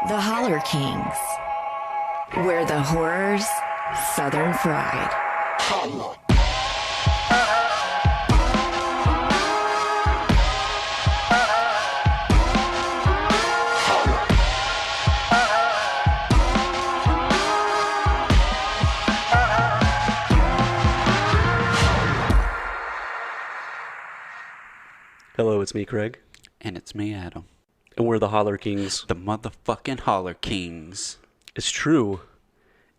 The Holler Kings, where the horror's southern fried. Hello, it's me, Craig. And it's me, Adam. And we're the Holler Kings. The motherfucking Holler Kings. It's true.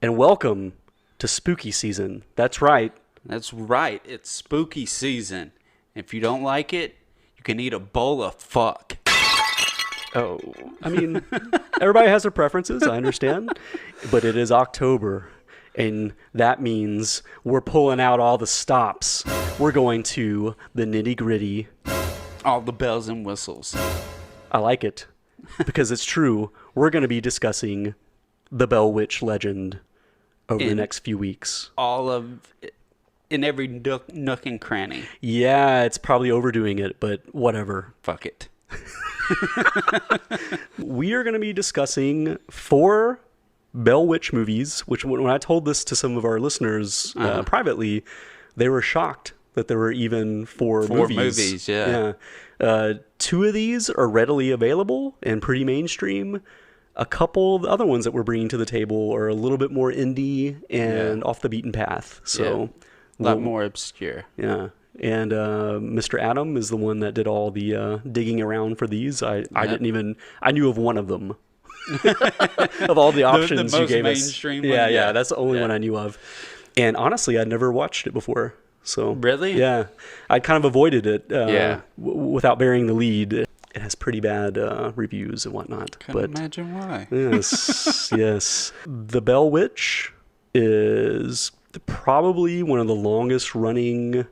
And welcome to spooky season. That's right. That's right. It's spooky season. If you don't like it, you can eat a bowl of fuck. Oh, I mean, everybody has their preferences, I understand. But it is October. And that means we're pulling out all the stops. We're going to the nitty gritty. All the bells and whistles. I like it. Because it's true. We're going to be discussing the Bell Witch legend over the next few weeks. In every nook and cranny. Yeah, it's probably overdoing it, but whatever. Fuck it. We are going to be discussing 4 Bell Witch movies, which when I told this to some of our listeners privately, they were shocked that there were even 4 movies. Yeah. 2 of these are readily available and pretty mainstream. A couple of the other ones that we're bringing to the table are a little bit more indie and off the beaten path. So a lot more obscure. Yeah. And Mr. Adam is the one that did all the digging around for these. I knew of one of them. Of all the options the you gave us. mainstream Yeah, one? yeah, that's the only one I knew of. And honestly, I'd never watched it before. So Really? Yeah. I kind of avoided it without bearing the lead. It has pretty bad reviews and whatnot. Couldn't imagine why. Yes, yes. The Bell Witch is probably one of the longest running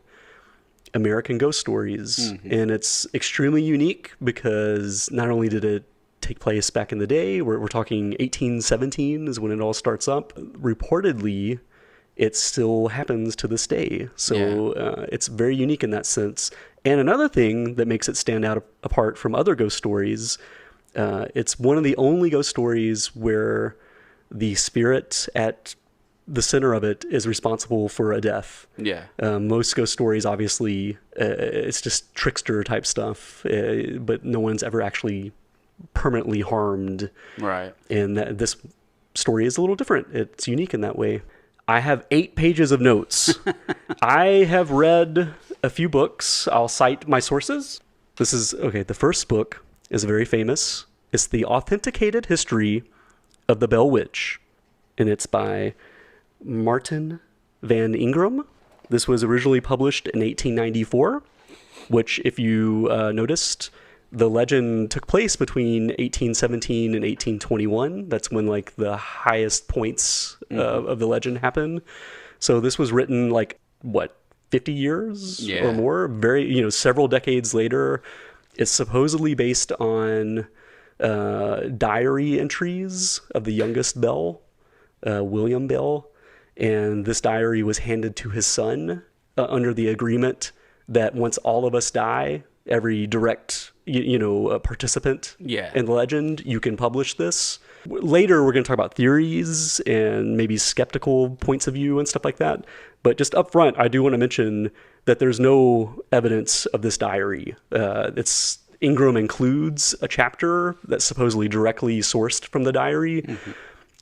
American ghost stories. Mm-hmm. And it's extremely unique because not only did it take place back in the day, we're talking 1817 is when it all starts up. Reportedly, it still happens to this day. So it's very unique in that sense. And another thing that makes it stand out apart from other ghost stories, it's one of the only ghost stories where the spirit at the center of it is responsible for a death. Yeah. Most ghost stories, obviously, it's just trickster type stuff, but no one's ever actually permanently harmed. Right. And this story is a little different. It's unique in that way. I have 8 pages of notes. I have read a few books. I'll cite my sources. The first book is very famous. It's The Authenticated History of the Bell Witch, and it's by Martin Van Ingram. This was originally published in 1894, which, if you noticed, the legend took place between 1817 and 1821. That's when like the highest points of the legend happened. So this was written 50 years or more, several decades later. It's supposedly based on diary entries of the youngest Bell, William Bell. And this diary was handed to his son under the agreement that once all of us die, every direct participant in the legend, you can publish this. Later, we're going to talk about theories and maybe skeptical points of view and stuff like that. But just up front, I do want to mention that there's no evidence of this diary. Ingram includes a chapter that's supposedly directly sourced from the diary. Mm-hmm.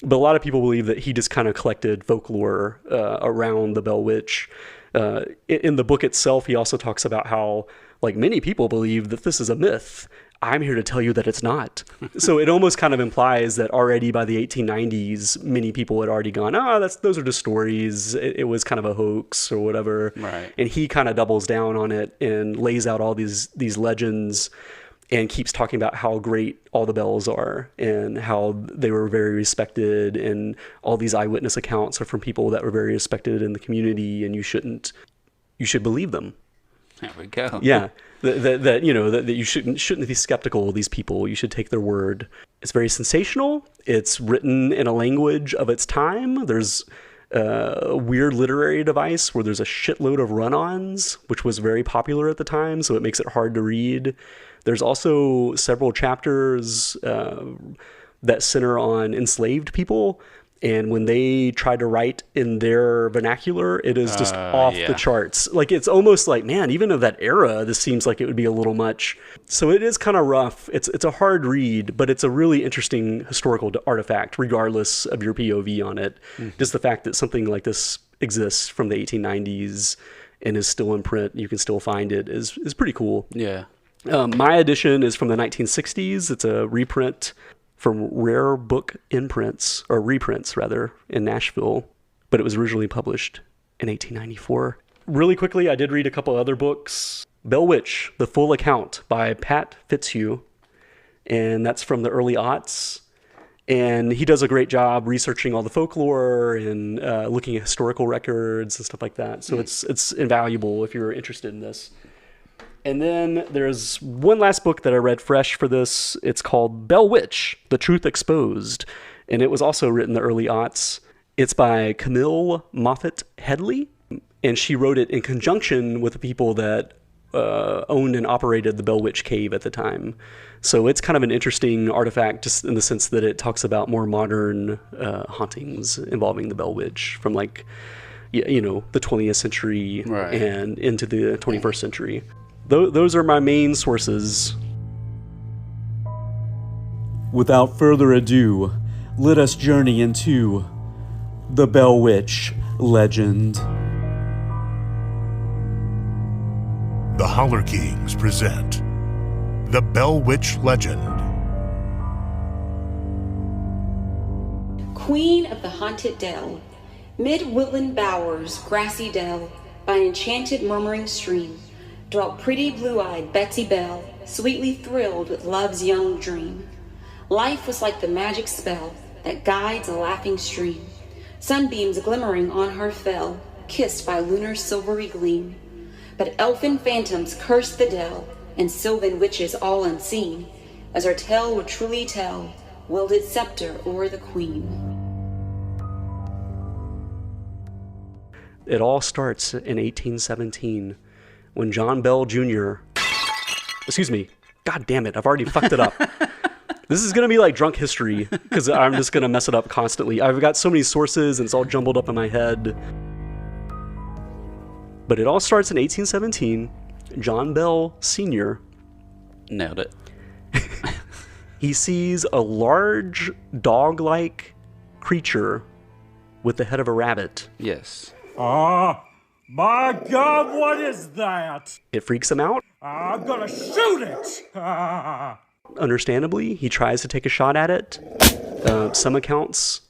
But a lot of people believe that he just kind of collected folklore around the Bell Witch. In the book itself, he also talks about how, many people believe that this is a myth. I'm here to tell you that it's not. So it almost kind of implies that already by the 1890s, many people had already gone, those are just stories. It was kind of a hoax or whatever. Right. And he kind of doubles down on it and lays out all these legends and keeps talking about how great all the bells are and how they were very respected, and all these eyewitness accounts are from people that were very respected in the community, and you should believe them. There we go. Yeah, that you shouldn't be skeptical of these people. You should take their word. It's very sensational. It's written in a language of its time. There's a weird literary device where there's a shitload of run-ons, which was very popular at the time, so it makes it hard to read. There's also several chapters that center on enslaved people. And when they try to write in their vernacular, it is just off the charts. Like, it's almost like, man, even of that era, this seems like it would be a little much. So it is kind of rough. It's a hard read, but it's a really interesting historical artifact, regardless of your POV on it. Just the fact that something like this exists from the 1890s and is still in print, you can still find it, is pretty cool. Yeah. My edition is from the 1960s. It's a reprint from Rare Book Imprints, or reprints rather, in Nashville, but it was originally published in 1894. Really quickly, I did read a couple other books. Bell Witch, The Full Account by Pat Fitzhugh, and that's from the early aughts. And he does a great job researching all the folklore and looking at historical records and stuff like that. So it's invaluable if you're interested in this. And then there's one last book that I read fresh for this. It's called Bell Witch, The Truth Exposed. And it was also written in the early aughts. It's by Camille Moffett Headley. And she wrote it in conjunction with the people that owned and operated the Bell Witch Cave at the time. So it's kind of an interesting artifact just in the sense that it talks about more modern hauntings involving the Bell Witch from like, you know, the 20th century and into the 21st century. Those are my main sources. Without further ado, let us journey into the Bell Witch legend. The Holler Kings present the Bell Witch legend. Queen of the haunted dell, mid woodland bowers, grassy dell, by an enchanted murmuring stream, dwelt pretty blue-eyed Betsy Bell, sweetly thrilled with love's young dream. Life was like the magic spell that guides a laughing stream. Sunbeams glimmering on her fell, kissed by lunar silvery gleam. But elfin phantoms cursed the dell, and sylvan witches all unseen, as our tale would truly tell, wielded scepter o'er the queen. It all starts in 1817 when John Bell Jr. Excuse me. God damn it. I've already fucked it up. This is going to be like drunk history because I'm just going to mess it up constantly. I've got so many sources and it's all jumbled up in my head. But it all starts in 1817. John Bell Sr. Nailed it. He sees a large dog-like creature with the head of a rabbit. Yes. My God, what is that? It freaks him out. I'm gonna shoot it! Understandably, he tries to take a shot at it. Some accounts,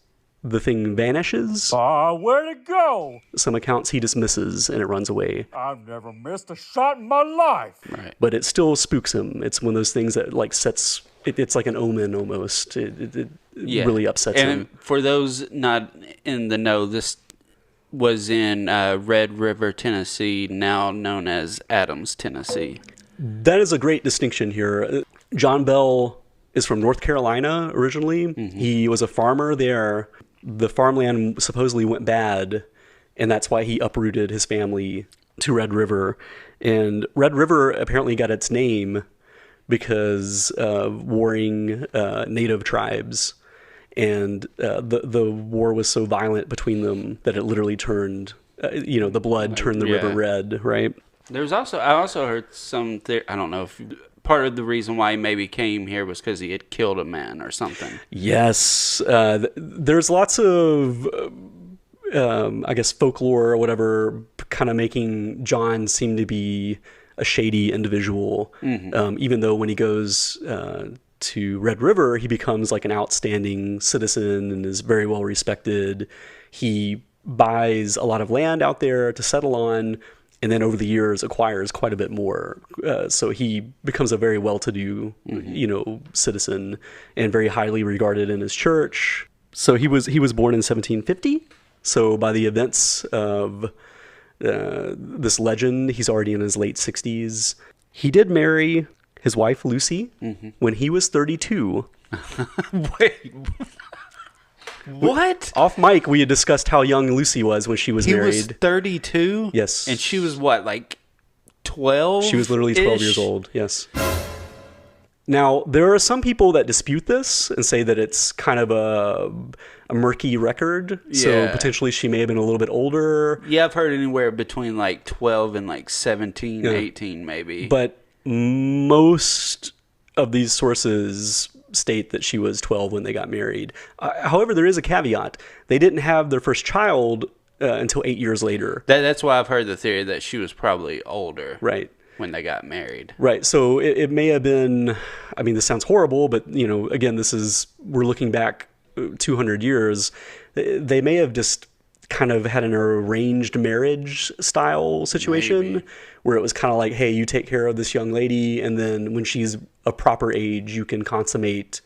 the thing vanishes. Where'd it go? Some accounts, he dismisses and it runs away. I've never missed a shot in my life. Right. But it still spooks him. It's one of those things that like sets... It's like an omen almost. It really upsets him. And for those not in the know, this was in Red River, Tennessee, now known as Adams, Tennessee. That is a great distinction here. John Bell is from North Carolina originally. Mm-hmm. He was a farmer there. The farmland supposedly went bad, and that's why he uprooted his family to Red River. And Red River apparently got its name because of warring native tribes. And the war was so violent between them that it literally turned, the blood turned the river red, right? I also heard some, I don't know if part of the reason why he maybe came here was because he had killed a man or something. Yes. There's lots of, I guess, folklore or whatever kind of making John seem to be a shady individual, even though when he goes to Red River, he becomes like an outstanding citizen and is very well respected. He buys a lot of land out there to settle on, and then over the years acquires quite a bit more. So he becomes a very well-to-do, citizen and very highly regarded in his church. So he was born in 1750. So by the events of this legend, he's already in his late 60s. He did marry his wife, Lucy, when he was 32. Wait. What? Off mic, we had discussed how young Lucy was when she was married. He was 32? Yes. And she was what, like 12? She was literally 12 years old, yes. Now, there are some people that dispute this and say that it's kind of a murky record. So Yeah. potentially she may have been a little bit older. Yeah, I've heard anywhere between like 12 and like 17, 18 maybe. But most of these sources state that she was 12 when they got married. However, there is a caveat. They didn't have their first child until 8 years later. That's why I've heard the theory that she was probably older. Right. When they got married. Right. So it may have been, I mean, this sounds horrible, but, again, we're looking back 200 years. They may have just kind of had an arranged marriage style situation. Maybe. Where it was kind of like, hey, you take care of this young lady, and then when she's a proper age, you can consummate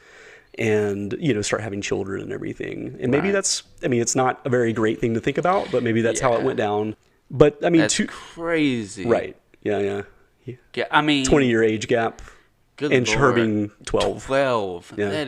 and, start having children and everything. And maybe it's not a very great thing to think about, but maybe that's how it went down. But, I mean, that's crazy. Right. Yeah. Yeah, I mean, 20-year age gap, and her Lord. being 12. 12. Yeah.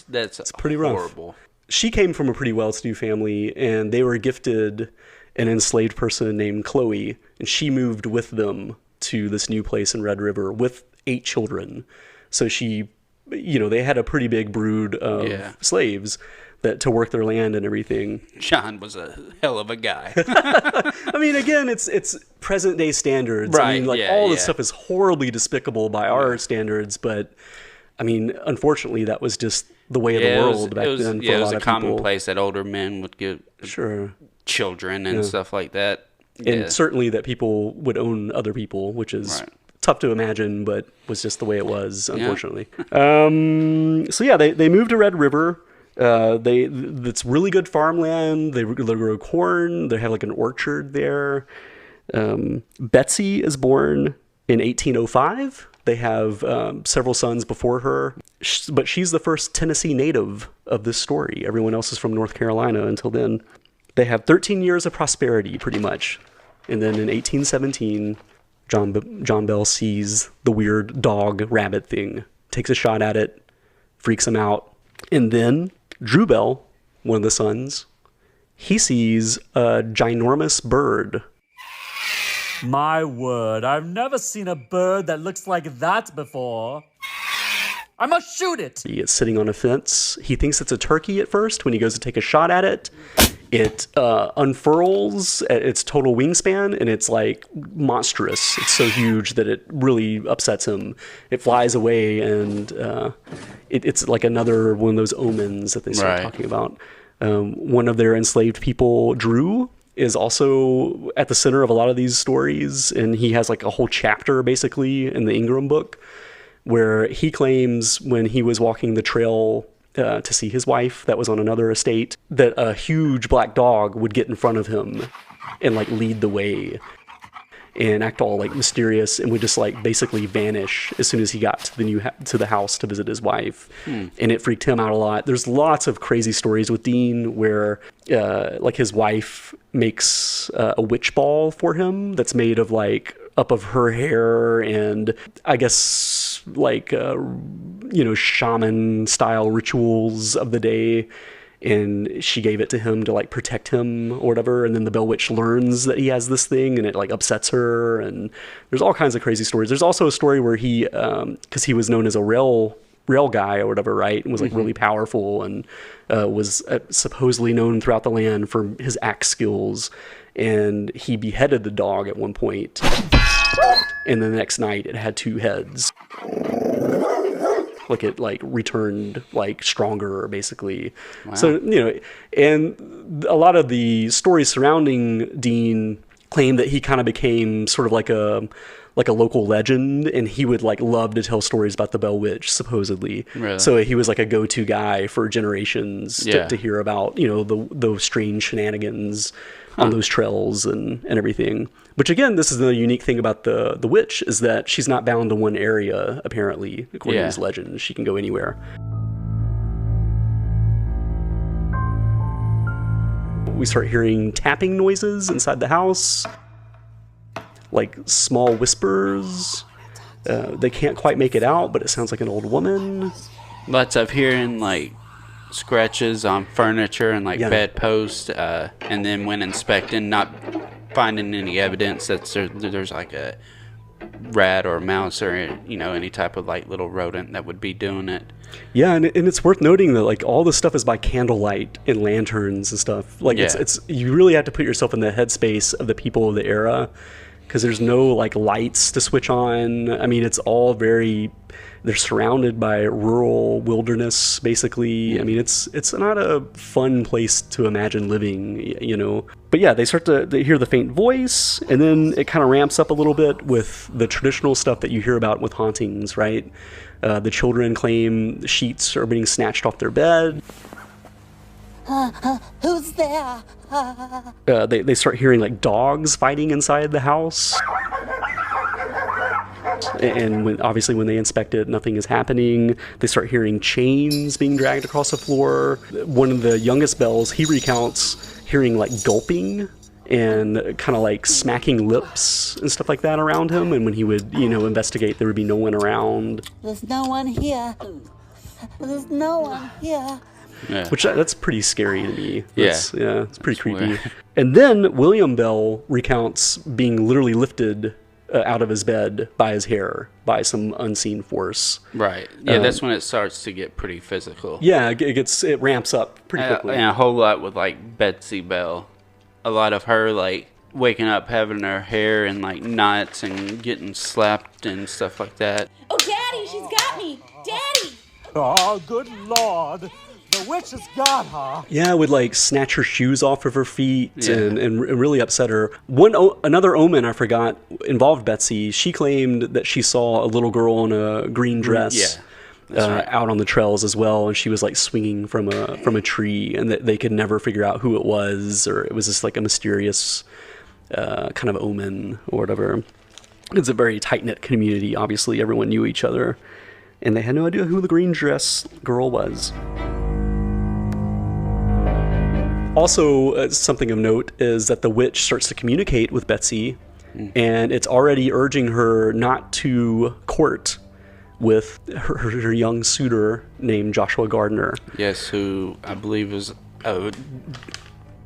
That's pretty horrible. Rough. She came from a pretty well-to-do family, and they were gifted an enslaved person named Chloe, and she moved with them to this new place in Red River with 8 children. So she, they had a pretty big brood of slaves that to work their land and everything. John was a hell of a guy. I mean, again, it's present day standards. Right. I mean, all this stuff is horribly despicable by our standards, but I mean, unfortunately, that was just the way of the world back then for a lot of people. It was a commonplace that older men would give children and stuff like that. And certainly that people would own other people, which is tough to imagine, but was just the way it was, unfortunately. So they moved to Red River. It's really good farmland. They grow corn. They have like an orchard there. Betsy is born in 1805. They have several sons before her, but she's the first Tennessee native of this story. Everyone else is from North Carolina until then. They have 13 years of prosperity, pretty much. And then in 1817, John Bell sees the weird dog rabbit thing, takes a shot at it, freaks him out. And then Drew Bell, one of the sons, he sees a ginormous bird. My word, I've never seen a bird that looks like that before. I must shoot it! It's sitting on a fence. He thinks it's a turkey at first. When he goes to take a shot at it, it unfurls at its total wingspan, and it's like monstrous. It's so huge that it really upsets him. It flies away, and it's like another one of those omens that they start talking about. One of their enslaved people, Drew, is also at the center of a lot of these stories, and he has like a whole chapter basically in the Ingram book where he claims when he was walking the trail to see his wife that was on another estate, that a huge black dog would get in front of him and like lead the way and act all like mysterious, and would just like basically vanish as soon as he got to the house to visit his wife. And it freaked him out a lot. There's lots of crazy stories with Dean where like his wife makes a witch ball for him that's made of like up of her hair, and I guess like shaman style rituals of the day, and she gave it to him to like protect him or whatever. And then the Bell Witch learns that he has this thing, and it like upsets her, and there's all kinds of crazy stories. There's also a story where he because he was known as a rail guy or whatever, right, and was like really powerful, and was supposedly known throughout the land for his axe skills, and he beheaded the dog at one point, and the next night it had 2 heads. Like it like returned like stronger, basically. Wow. So, and a lot of the stories surrounding Dean claim that he kind of became sort of like a local legend, and he would like love to tell stories about the Bell Witch, supposedly. Really? So he was like a go-to guy for generations to hear about, those strange shenanigans on those trails and everything. Which again, this is the unique thing about the witch, is that she's not bound to one area, apparently, according to these legends. She can go anywhere. We start hearing tapping noises inside the house, like small whispers. They can't quite make it out, but it sounds like an old woman. Lots of hearing like scratches on furniture and like bedposts, and then when inspecting, not finding any evidence that there's like a rat or mouse or any type of like little rodent that would be doing it. Yeah, and it's worth noting that like all this stuff is by candlelight and lanterns and stuff. Like it's you really have to put yourself in the headspace of the people of the era, because there's no like lights to switch on. I mean, it's all they're surrounded by rural wilderness, basically. I mean, it's not a fun place to imagine living, But yeah, they hear the faint voice, and then it kind of ramps up a little bit with the traditional stuff that you hear about with hauntings, right? The children claim sheets are being snatched off their bed. Who's there? They start hearing like dogs fighting inside the house. And when they inspect it, nothing is happening. They start hearing chains being dragged across the floor. One of the youngest Bells, he recounts hearing like gulping and kind of like smacking lips and stuff like that around him. And when he would, investigate, there would be no one around. There's no one here. There's no one here. Yeah. Which that's pretty scary to me. It's pretty creepy. Weird. And then William Bell recounts being literally lifted out of his bed by his hair by some unseen force. Right. Yeah, that's when it starts to get pretty physical. Yeah, it ramps up pretty quickly. And a whole lot with like Betsy Bell. A lot of her like waking up, having her hair in like knots and getting slapped and stuff like that. Oh, Daddy, she's got me! Daddy! Oh, good Lord. The witch has got her. Yeah, would like snatch her shoes off of her feet and really upset her. Another omen I forgot involved Betsy. She claimed that she saw a little girl in a green dress out on the trails as well, and she was like swinging from a tree, and that they could never figure out who it was, or it was just like a mysterious kind of omen or whatever. It's a very tight-knit community. Obviously, everyone knew each other, and they had no idea who the green dress girl was. Also, something of note is that the witch starts to communicate with Betsy, and it's already urging her not to court with her young suitor named Joshua Gardner. Yes, who I believe is a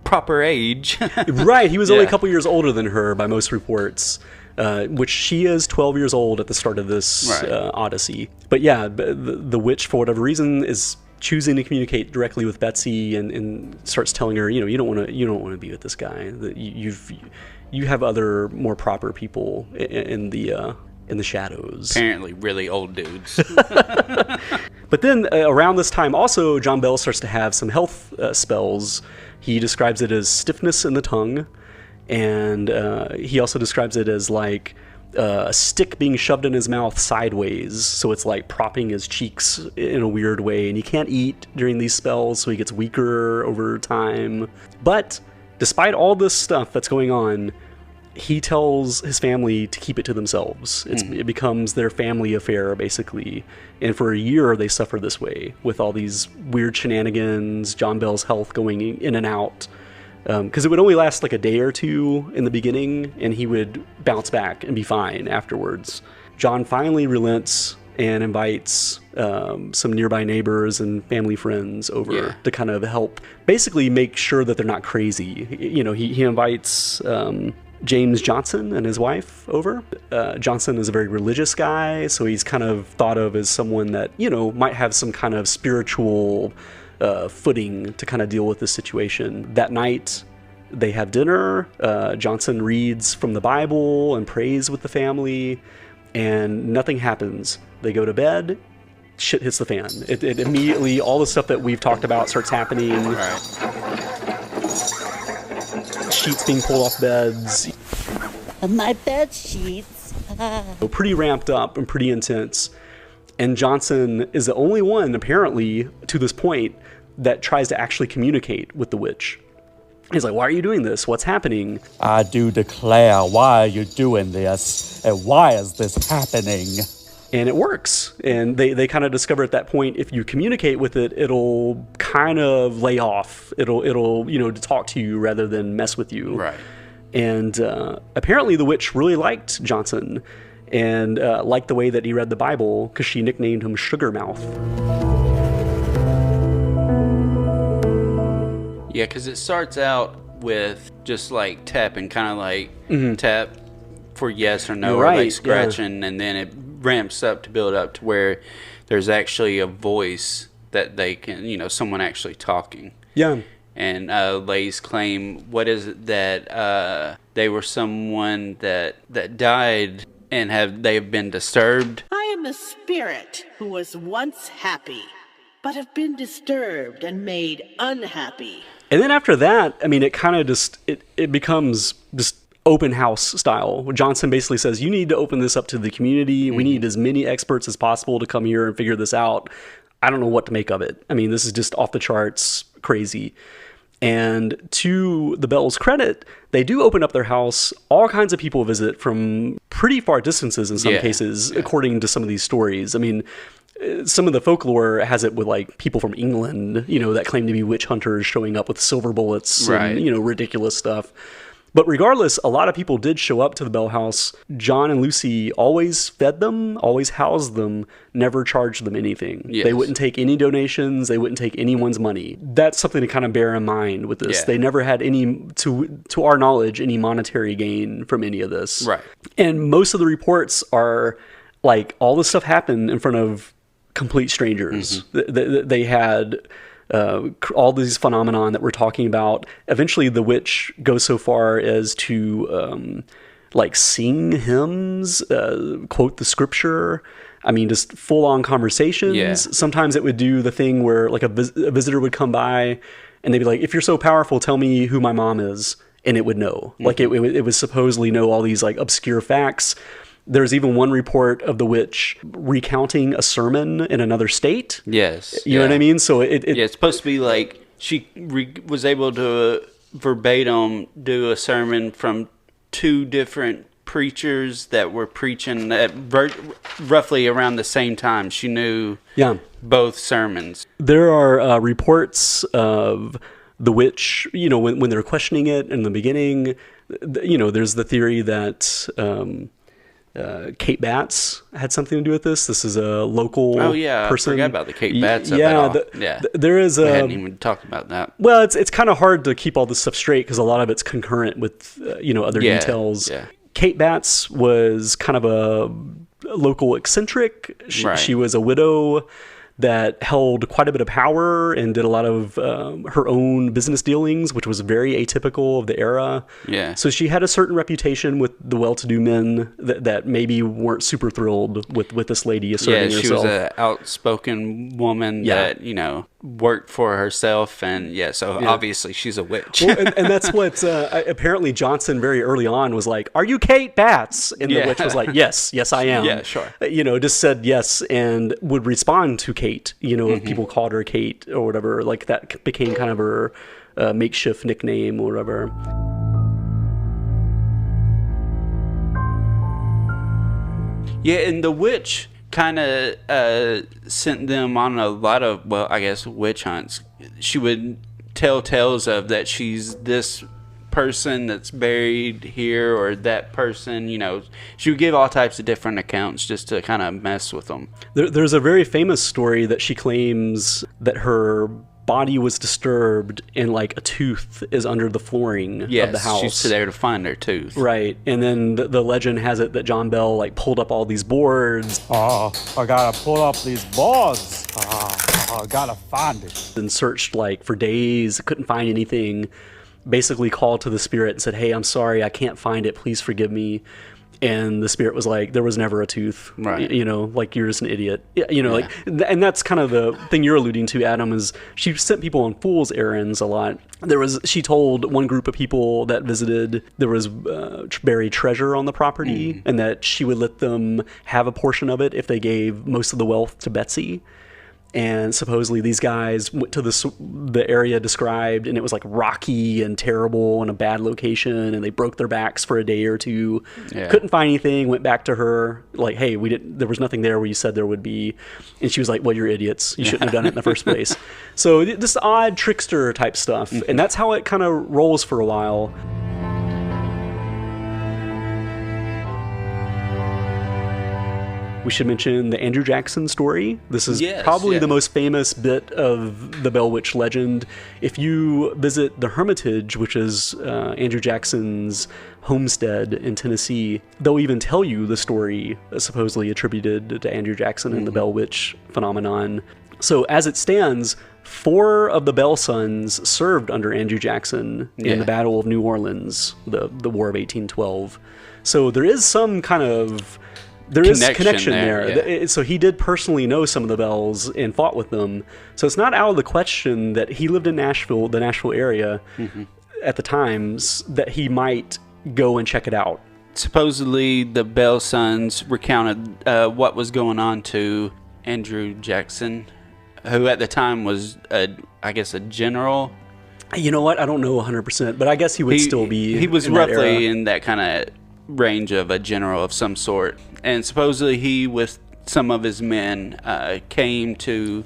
proper age. Right, he was only a couple years older than her by most reports, which she is 12 years old at the start of this odyssey. But yeah, the witch, for whatever reason, is choosing to communicate directly with Betsy and starts telling her, you don't want to be with this guy. That you have other more proper people in the shadows. Apparently, really old dudes. But then around this time, also John Bell starts to have some health spells. He describes it as stiffness in the tongue, and he also describes it as like a stick being shoved in his mouth sideways, so it's like propping his cheeks in a weird way, and he can't eat during these spells, so he gets weaker over time. But despite all this stuff that's going on, he tells his family to keep it to themselves. It becomes their family affair, basically. And for a year, they suffer this way, with all these weird shenanigans, John Bell's health going in and out. Because it would only last like a day or two in the beginning, and he would bounce back and be fine afterwards. John finally relents and invites some nearby neighbors and family friends over to kind of help basically make sure that they're not crazy. He invites James Johnson and his wife over. Johnson is a very religious guy, so he's kind of thought of as someone that, might have some kind of spiritual footing to kind of deal with this situation. That night, they have dinner. Johnson reads from the Bible and prays with the family, and nothing happens. They go to bed. Shit hits the fan. It immediately, all the stuff that we've talked about starts happening. Right. Sheets being pulled off beds. My bed sheets. Pretty ramped up and pretty intense. And Johnson is the only one, apparently, to this point, that tries to actually communicate with the witch. He's like, why are you doing this? What's happening? I do declare, why are you doing this? And why is this happening? And it works. And they kind of discover at that point, if you communicate with it, it'll kind of lay off. It'll talk to you rather than mess with you. Right. And apparently the witch really liked Johnson and liked the way that he read the Bible, because she nicknamed him Sugar Mouth. Yeah, because it starts out with just like tapping, kind of like tap, for yes or no, You're or right, like scratching, and then it ramps up to build up to where there's actually a voice that they can, someone actually talking. Yeah. And Lay's claim, what is it that they were someone that died and they have been disturbed? I am a spirit who was once happy, but have been disturbed and made unhappy. And then after that, I mean, it kind of just, it becomes just open house style. Johnson basically says, you need to open this up to the community. We need as many experts as possible to come here and figure this out. I don't know what to make of it. I mean, this is just off the charts crazy. And to the Bell's credit, they do open up their house. All kinds of people visit from pretty far distances in some cases, according to some of these stories. I mean, some of the folklore has it with like people from England, that claim to be witch hunters showing up with silver bullets and, ridiculous stuff. But regardless, a lot of people did show up to the Bell house. John and Lucy always fed them, always housed them, never charged them anything. Yes. They wouldn't take any donations. They wouldn't take anyone's money. That's something to kind of bear in mind with this. Yeah. They never had any, to our knowledge, any monetary gain from any of this. Right. And most of the reports are like all this stuff happened in front of complete strangers. Mm-hmm. They had... all these phenomenon that we're talking about. Eventually the witch goes so far as to sing hymns, quote the scripture. I mean, just full-on conversations. Yeah. Sometimes it would do the thing where like a visitor would come by and they'd be like, if you're so powerful, tell me who my mom is. And it would know. Mm-hmm. Like it would supposedly know all these like obscure facts. There's even one report of the witch recounting a sermon in another state. Yes. You know what I mean? So it's supposed to be like she was able to verbatim do a sermon from two different preachers that were preaching at roughly around the same time. She knew both sermons. There are reports of the witch, when they're questioning it in the beginning, there's the theory that... Kate Batts had something to do with this. This is a local person. I forgot about the Kate Batts there is we hadn't even talked about that. Well, it's kind of hard to keep all this stuff straight because a lot of it's concurrent with other details. Yeah. Kate Batts was kind of a local eccentric. She was a widow that held quite a bit of power and did a lot of her own business dealings, which was very atypical of the era. Yeah. So she had a certain reputation with the well-to-do men that maybe weren't super thrilled with this lady asserting herself. Yeah, she was an outspoken woman that, worked for herself. And obviously she's a witch. Well, and that's what apparently Johnson very early on was like, are you Kate Batts? And the witch was like, yes, I am. Yeah, sure. Just said yes and would respond to Kate, if people called her Kate or whatever, like that became kind of her makeshift nickname or whatever. Yeah, and the witch kind of sent them on a lot of, witch hunts. She would tell tales of that she's this person that's buried here or that person, she would give all types of different accounts just to kind of mess with them. There's a very famous story that she claims that her body was disturbed and like a tooth is under the flooring of the house. She's there to find her tooth. Right. And then the legend has it that John Bell like pulled up all these boards. Oh, I gotta pull up these boards. I gotta find it. And searched like for days, couldn't find anything. Basically called to the spirit and said, hey, I'm sorry, I can't find it. Please forgive me. And the spirit was like, there was never a tooth. Right. Like you're just an idiot. Like, and that's kind of the thing you're alluding to, Adam, is she sent people on fool's errands a lot. She told one group of people that visited, there was buried treasure on the property and that she would let them have a portion of it if they gave most of the wealth to Betsy. And supposedly these guys went to the area described, and it was like rocky and terrible and a bad location, and they broke their backs for a day or two. Yeah. Couldn't find anything. Went back to her like, "Hey, there was nothing there where you said there would be," and she was like, "Well, you're idiots. You shouldn't have done it in the first place." So this odd trickster type stuff, and that's how it kind of rolls for a while. We should mention the Andrew Jackson story. This is probably the most famous bit of the Bell Witch legend. If you visit the Hermitage, which is Andrew Jackson's homestead in Tennessee, they'll even tell you the story supposedly attributed to Andrew Jackson and the Bell Witch phenomenon. So as it stands, 4 of the Bell sons served under Andrew Jackson in the Battle of New Orleans, the War of 1812. So there is some kind of connection there. Yeah. So he did personally know some of the Bells and fought with them. So it's not out of the question that he lived in Nashville, the Nashville area at the times, that he might go and check it out. Supposedly the Bell sons recounted what was going on to Andrew Jackson, who at the time was, I guess, a general. You know what? I don't know 100%, but I guess he would still be. He was in roughly in that kind of range of a general of some sort. And supposedly he, with some of his men, came to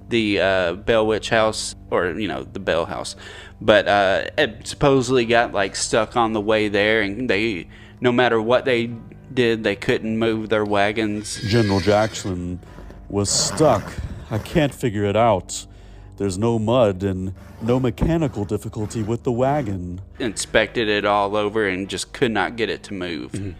the Bell Witch house, or, the Bell house. But it supposedly got, stuck on the way there, and they, no matter what they did, they couldn't move their wagons. General Jackson was stuck. I can't figure it out. There's no mud and no mechanical difficulty with the wagon. Inspected it all over and just could not get it to move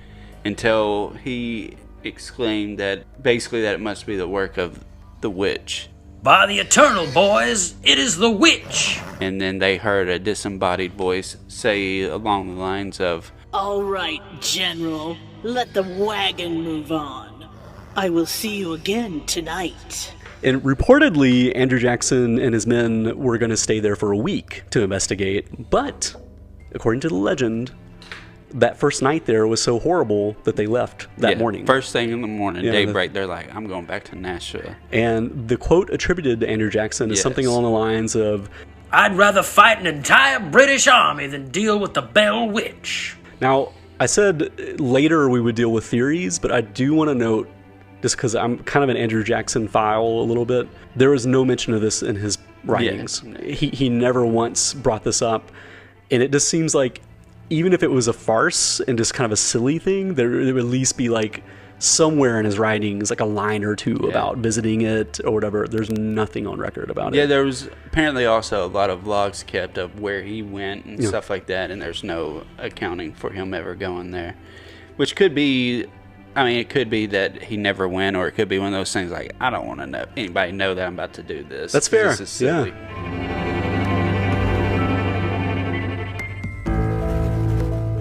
until he exclaimed that basically that it must be the work of the witch. By the eternal, boys, it is the witch. And then they heard a disembodied voice say along the lines of, All right, General, let the wagon move on. I will see you again tonight. And reportedly, Andrew Jackson and his men were going to stay there for a week to investigate. But, according to the legend, that first night there was so horrible that they left that morning. First thing in the morning, daybreak, they're like, I'm going back to Nashville. And the quote attributed to Andrew Jackson is something along the lines of, I'd rather fight an entire British army than deal with the Bell Witch. Now, I said later we would deal with theories, but I do want to note, just because I'm kind of an Andrew Jackson file a little bit, there was no mention of this in his writings. Yeah. He never once brought this up. And it just seems like even if it was a farce and just kind of a silly thing, there would at least be somewhere in his writings, a line or two about visiting it or whatever. There's nothing on record about it. Yeah, there was apparently also a lot of logs kept of where he went and stuff like that, and there's no accounting for him ever going there. Which could be... it could be that he never went, or it could be one of those things I don't want to know anybody know that I'm about to do this. That's fair. This is silly. Yeah.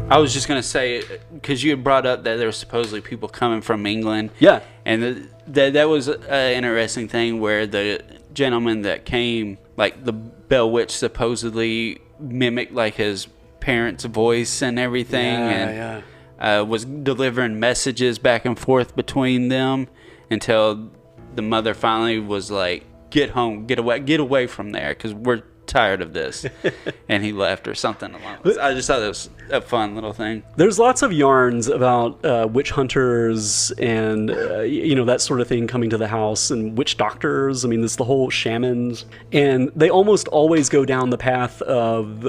I was just going to say, because you had brought up that there were supposedly people coming from England. Yeah. And that was an interesting thing where the gentleman that came, the Bell Witch supposedly mimicked his parents' voice and everything. Was delivering messages back and forth between them until the mother finally was like, get home, get away from there, because we're tired of this. And he left or something along those. I just thought it was a fun little thing. There's lots of yarns about witch hunters and that sort of thing coming to the house, and witch doctors. There's the whole shamans, and they almost always go down the path of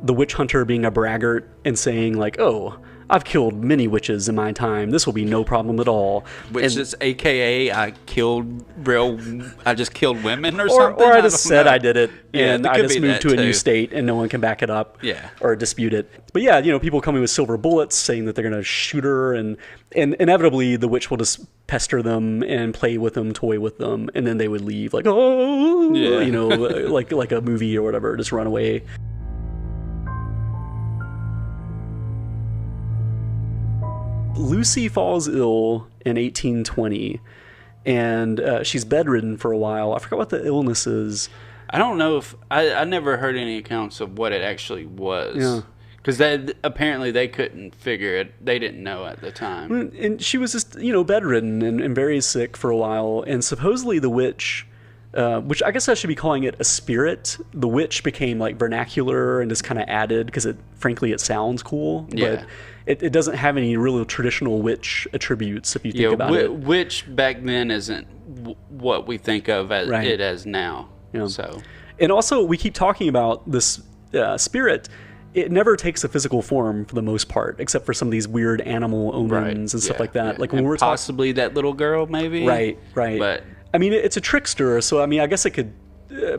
the witch hunter being a braggart and saying oh, I've killed many witches in my time. This will be no problem at all. Witches, AKA I just killed women or something? Or I just said I did it, and I just moved to a new state, and no one can back it up or dispute it. But people coming with silver bullets saying that they're going to shoot her, and inevitably the witch will just pester them and play with them, toy with them, and then they would leave like a movie or whatever, just run away. Lucy falls ill in 1820, and she's bedridden for a while. I forgot what the illness is. I don't know if... I never heard any accounts of what it actually was. Yeah. Because apparently they couldn't figure it. They didn't know at the time. And she was just, bedridden and very sick for a while. And supposedly the witch... which I guess I should be calling it a spirit. The witch became vernacular and just kind of added because frankly it sounds cool. Yeah. But it doesn't have any real traditional witch attributes if you think about it. Witch back then isn't what we think of as it as now. Yeah. So, and also we keep talking about this spirit, it never takes a physical form for the most part, except for some of these weird animal omens and stuff like that. Like when we're possibly that little girl, maybe. Right. But I mean, it's a trickster, so I mean, I guess it could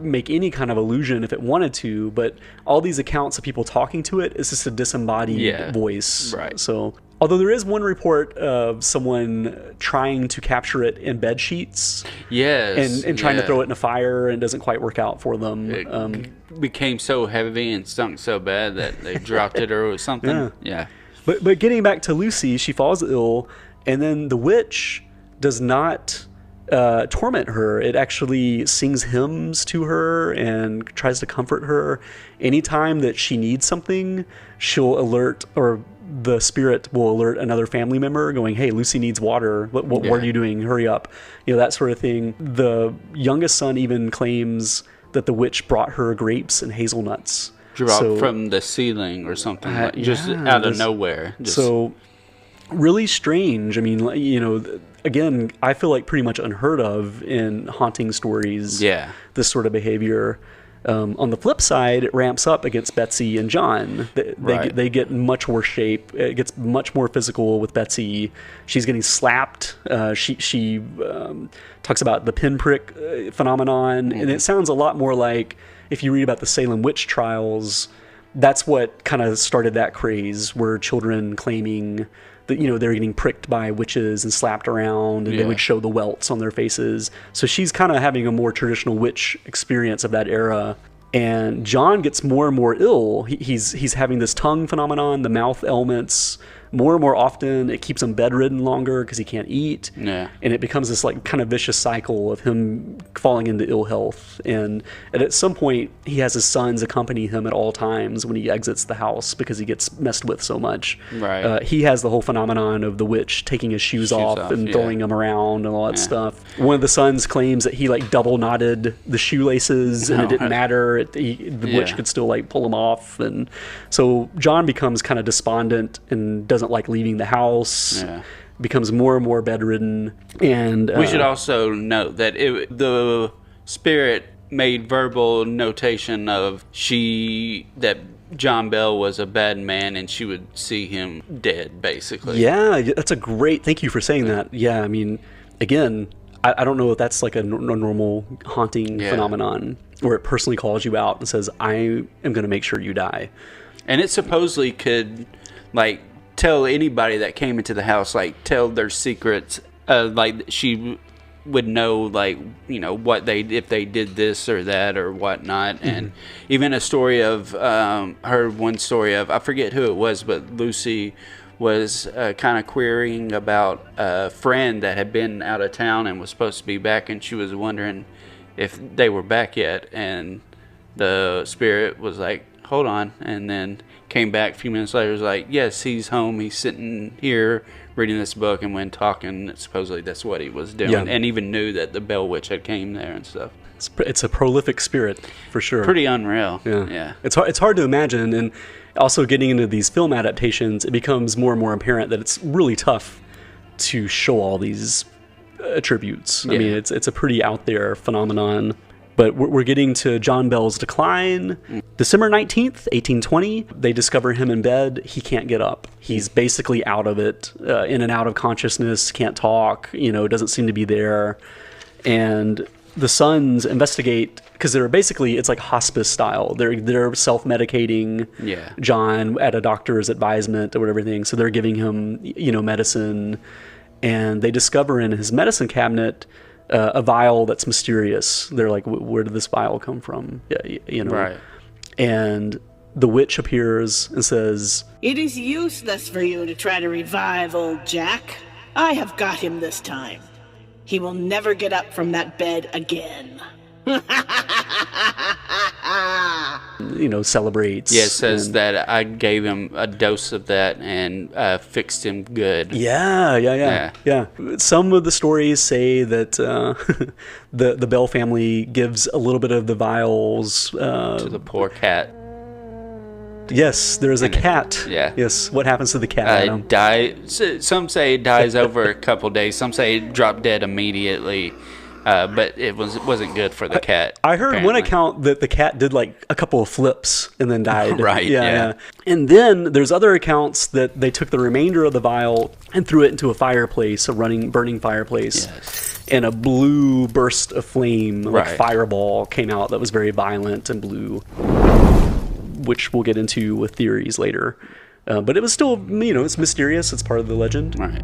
make any kind of illusion if it wanted to. But all these accounts of people talking to it is just a disembodied voice. Right. So, although there is one report of someone trying to capture it in bed sheets. Yes. And trying to throw it in a fire, and it doesn't quite work out for them. It became so heavy and stunk so bad that they dropped it or something. Yeah. But getting back to Lucy, she falls ill, and then the witch does not torment her. It actually sings hymns to her and tries to comfort her. Anytime that she needs something, she'll alert, or the spirit will alert another family member going, hey, Lucy needs water. What are you doing? Hurry up. That sort of thing. The youngest son even claims that the witch brought her grapes and hazelnuts. Dropped from the ceiling or something, just out of nowhere. So really strange. I mean, again, I feel like pretty much unheard of in haunting stories. Yeah. This sort of behavior. On the flip side, it ramps up against Betsy and John. They get much worse shape. It gets much more physical with Betsy. She's getting slapped. She talks about the pinprick phenomenon, and it sounds a lot more like if you read about the Salem witch trials. That's what kind of started that craze, where children claiming that they're getting pricked by witches and slapped around, and they would show the welts on their faces. So she's kind of having a more traditional witch experience of that era. And John gets more and more ill. He's having this tongue phenomenon, the mouth ailments, more and more often. It keeps him bedridden longer because he can't eat. Yeah. And it becomes this like kind of vicious cycle of him falling into ill health. And at some point, he has his sons accompany him at all times when he exits the house because he gets messed with so much. Right. He has the whole phenomenon of the witch taking his shoes off and throwing them around and all that stuff. One of the sons claims that he like double knotted the shoelaces and it didn't matter. The witch could still like pull them off. And so John becomes kind of despondent and doesn't like leaving the house. Becomes more and more bedridden. And we should also note that the spirit made verbal notation of that John Bell was a bad man and she would see him dead, basically. Yeah, that's a great, thank you for saying that. Yeah, I mean, again, I don't know if that's like a normal haunting phenomenon where it personally calls you out and says, I am going to make sure you die. And it supposedly could like tell anybody that came into the house, like tell their secrets, like she would know, like, what if they did this or that or whatnot. And even a story of heard one story of, I forget who it was, but Lucy was kind of querying about a friend that had been out of town and was supposed to be back, and she was wondering if they were back yet, and the spirit was like, hold on, and then came back a few minutes later, was like, yes, he's home, he's sitting here reading this book, and when talking, supposedly that's what he was doing, and even knew that the Bell Witch had came there and stuff. It's a prolific spirit, for sure. Pretty unreal. Yeah. It's hard to imagine, and also getting into these film adaptations, it becomes more and more apparent that it's really tough to show all these attributes. I mean, it's a pretty out there phenomenon. But we're getting to John Bell's decline. December 19th, 1820, they discover him in bed. He can't get up. He's basically out of it, in and out of consciousness, can't talk, doesn't seem to be there. And the sons investigate, because they're basically, it's like hospice style. They're self-medicating John at a doctor's advisement or whatever. So they're giving him, medicine. And they discover in his medicine cabinet a vial that's mysterious. They're like, where did this vial come from? Right. And the witch appears and says, it is useless for you to try to revive old Jack. I have got him this time. He will never get up from that bed again. Celebrates. Yeah, it says that I gave him a dose of that and fixed him good. Yeah. Some of the stories say that the Bell family gives a little bit of the vials to the poor cat. Yes, there is a cat. Yeah. Yes. What happens to the cat? Some say it dies over a couple days. Some say it dropped dead immediately. but it wasn't good for the cat. I heard apparently. one account that the cat did like a couple of flips and then died. Right, yeah. And then there's other accounts that they took the remainder of the vial and threw it into a fireplace, a burning fireplace. Yes. And a blue burst of flame, like Right. fireball, came out that was very violent and blue, which we'll get into with theories later. But it was still, it's mysterious. It's part of the legend. Right.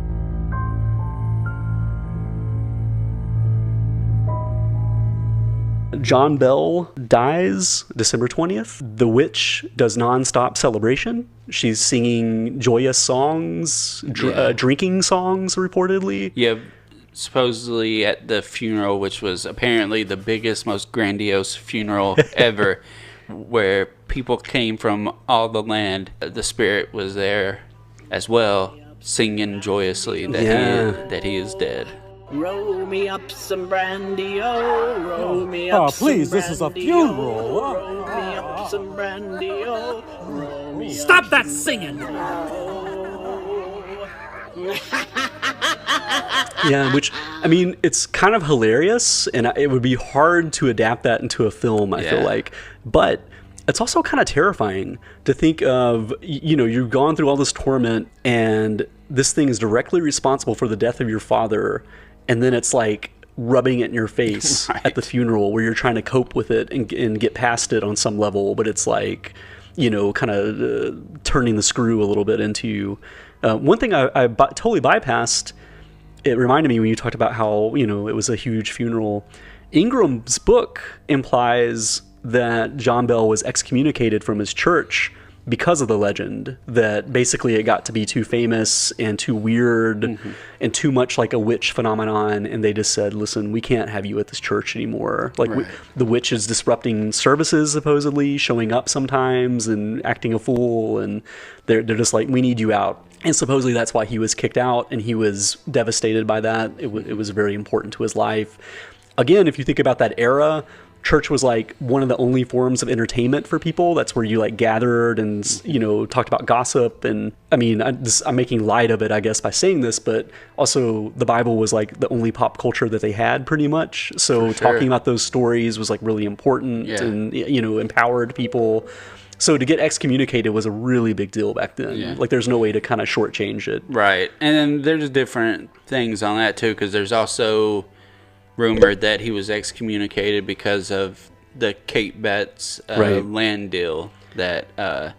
John Bell dies December 20th. The witch does nonstop celebration. She's singing joyous songs, drinking songs, reportedly. Yeah, supposedly at the funeral, which was apparently the biggest, most grandiose funeral ever, where people came from all the land. The spirit was there as well, singing joyously that he is dead. Roll me up some brandy, oh, roll me up some please, this is a brandy, funeral. oh, roll me up some brandy, oh, roll me Stop that singing! Yeah, which, I mean, it's kind of hilarious, and it would be hard to adapt that into a film, I feel like. But it's also kind of terrifying to think of, you've gone through all this torment, and this thing is directly responsible for the death of your father, and then it's like rubbing it in your face Right. at the funeral where you're trying to cope with it and get past it on some level, but it's like, kind of turning the screw a little bit into you. One thing I totally bypassed, it reminded me when you talked about how, it was a huge funeral. Ingram's book implies that John Bell was excommunicated from his church because of the legend, that basically it got to be too famous and too weird and too much like a witch phenomenon, and they just said, listen, we can't have you at this church anymore. Like, the witch is disrupting services, supposedly, showing up sometimes and acting a fool, and they're just like, we need you out. And supposedly that's why he was kicked out, and he was devastated by that. It was very important to his life. Again, if you think about that era, church was like one of the only forms of entertainment for people. That's where you like gathered and, talked about gossip. And I mean, I'm making light of it, I guess, by saying this, but also the Bible was like the only pop culture that they had pretty much. So talking about those stories was like really important and, empowered people. So to get excommunicated was a really big deal back then. Yeah. Like there's no way to kind of shortchange it. Right. And then there's different things on that too, because there's also rumored that he was excommunicated because of the Kate Betts land deal, that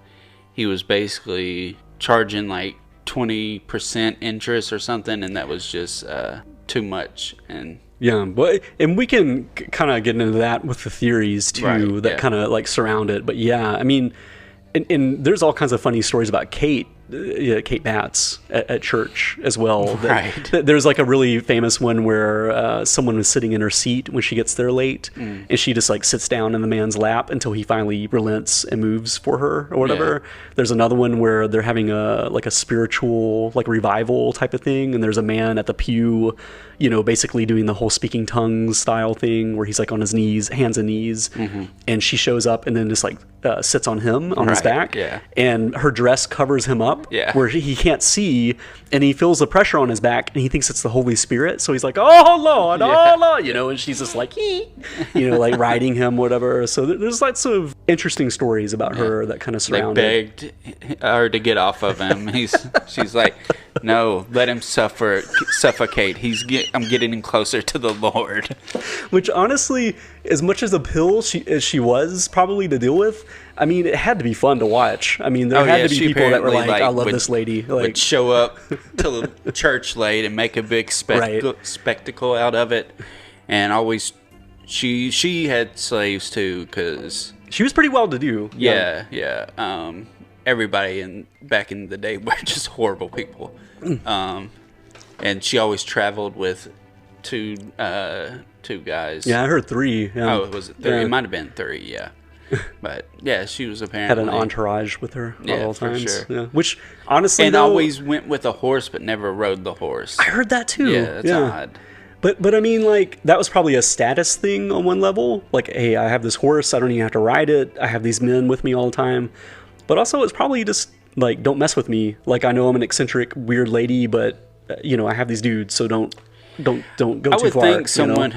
he was basically charging like 20% interest or something, and that was just too much. And and we can kind of get into that with the theories too, that kind of like surround it. But yeah, I mean, and there's all kinds of funny stories about Kate Batts at church as well. There's like a really famous one where someone was sitting in her seat when she gets there late, and she just like sits down in the man's lap until he finally relents and moves for her or whatever. There's another one where they're having a spiritual like revival type of thing, and there's a man at the pew, basically doing the whole speaking tongues style thing where he's like on his knees, hands and knees, and she shows up and then just like sits on him on his back, and her dress covers him up where he can't see, and he feels the pressure on his back, and he thinks it's the Holy Spirit, so he's like, oh Lord, oh Lord, and she's just like, like riding him, whatever. So there's lots of interesting stories about her that kind of surround it. They begged her to get off of him. She's like, no, let him suffocate. I'm getting him closer to the Lord. Which honestly, as much as a pill as she was probably to deal with, I mean, it had to be fun to watch. I mean, there had to be people that were like, I love this lady. Like, would show up to the church late and make a big spectacle out of it. And always, she had slaves too, because she was pretty well to do. Everybody back in the day were just horrible people. And she always traveled with two guys. Yeah, I heard 3. Yeah. Oh, was it 3? Yeah. It might have been 3, yeah. But yeah, she was apparently had an entourage with her at all times. For sure. Yeah. Which honestly, and always went with a horse, but never rode the horse. I heard that too. Yeah, that's odd. But I mean, like, that was probably a status thing on one level. Like, hey, I have this horse, I don't even have to ride it. I have these men with me all the time. But also, it's probably just like, don't mess with me. Like, I know I'm an eccentric, weird lady, but I have these dudes, so don't don't go I too would far. think someone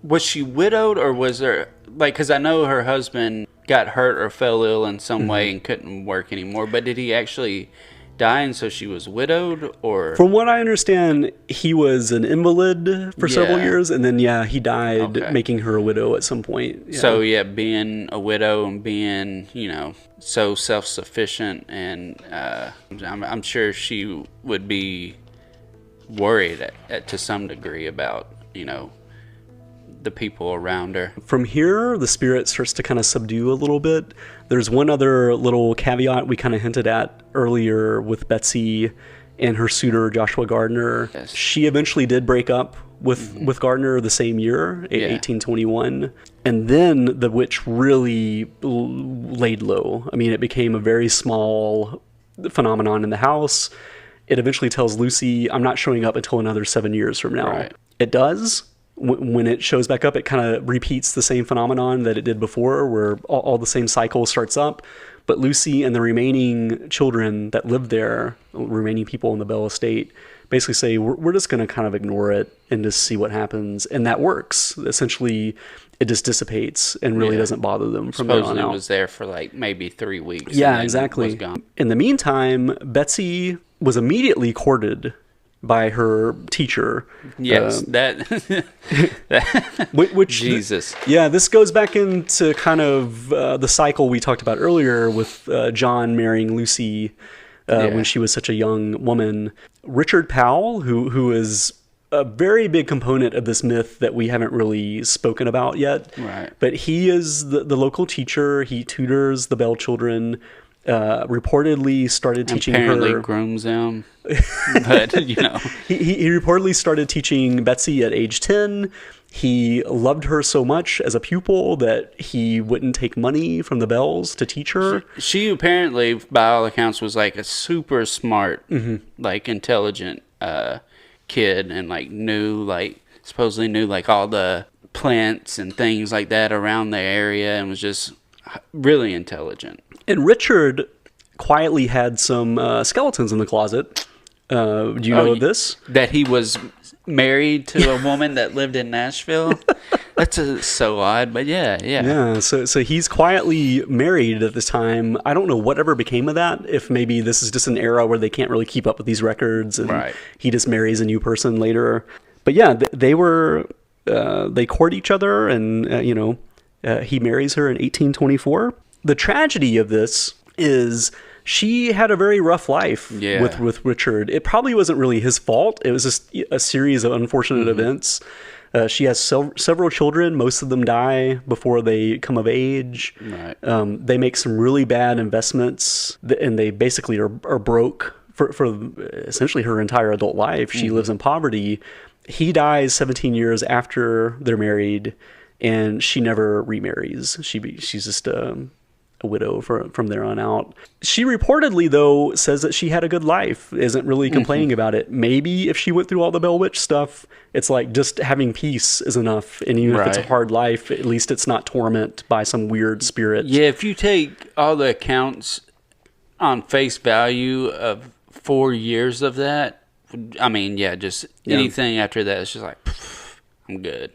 was she widowed, or was there, like, because I know her husband got hurt or fell ill in some way and couldn't work anymore, but did he actually die, and so she was widowed? Or from what I understand, he was an invalid for several years, and then he died, making her a widow at some point. Yeah. So being a widow and being so self-sufficient, and I'm sure she would be worried to some degree about the people around her. From here, the spirit starts to kind of subdue a little bit. There's one other little caveat we kind of hinted at earlier with Betsy and her suitor, Joshua Gardner. Yes. She eventually did break up with Gardner the same year, 1821. And then the witch really laid low. I mean, it became a very small phenomenon in the house. It eventually tells Lucy, I'm not showing up until another 7 years from now. Right. It does. When it shows back up, it kind of repeats the same phenomenon that it did before, where all the same cycle starts up. But Lucy and the remaining children that lived there, remaining people in the Bell estate, basically say, we're just going to kind of ignore it and just see what happens. And that works. Essentially, it just dissipates and really doesn't bother them from there on out. Supposedly it was there for like maybe 3 weeks. Yeah, exactly. Was gone. In the meantime, Betsy was immediately courted by her teacher. Yes, which Jesus. Yeah, this goes back into kind of the cycle we talked about earlier with John marrying Lucy when she was such a young woman. Richard Powell, who is a very big component of this myth that we haven't really spoken about yet. Right. But he is the local teacher. He tutors the Bell children. Reportedly started teaching Apparently her. grooms them. But, he reportedly started teaching Betsy at age 10. He loved her so much as a pupil that he wouldn't take money from the Bells to teach her. She apparently, by all accounts, was like a super smart, like intelligent kid, and supposedly knew like all the plants and things like that around the area, and was just really intelligent. And Richard quietly had some skeletons in the closet. Do you know this? That he was married to a woman that lived in Nashville? That's so odd, but yeah. Yeah, so he's quietly married at this time. I don't know whatever became of that, if maybe this is just an era where they can't really keep up with these records, and he just marries a new person later. But yeah, they court each other, and he marries her in 1824. The tragedy of this is she had a very rough life with Richard. It probably wasn't really his fault. It was just a series of unfortunate events. She has several children. Most of them die before they come of age. Right. They make some really bad investments, and they basically are broke for essentially her entire adult life. She lives in poverty. He dies 17 years after they're married, and she never remarries. She's just a widow from there on out. She reportedly, though, says that she had a good life, isn't really complaining about it. Maybe if she went through all the Bell Witch stuff, it's like just having peace is enough. And even if it's a hard life, at least it's not torment by some weird spirit. Yeah, if you take all the accounts on face value of 4 years of that, I mean, just anything after that, it's just like, I'm good.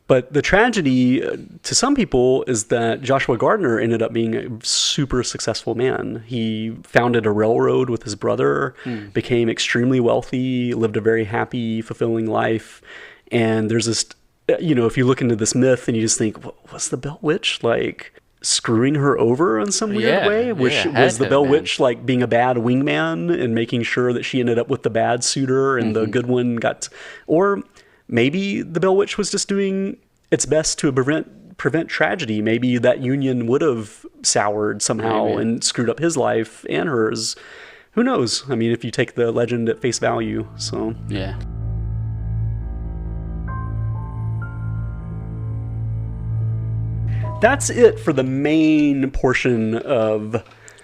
But the tragedy to some people is that Joshua Gardner ended up being a super successful man. He founded a railroad with his brother, became extremely wealthy, lived a very happy, fulfilling life. And there's this, if you look into this myth and you just think, was the Bell Witch like screwing her over in some weird way? Was the Bell Witch like being a bad wingman and making sure that she ended up with the bad suitor and the good one got... Or maybe the Bell Witch was just doing its best to prevent tragedy. Maybe that union would have soured somehow and screwed up his life and hers. Who knows? I mean, if you take the legend at face value. So yeah. That's it for the main portion of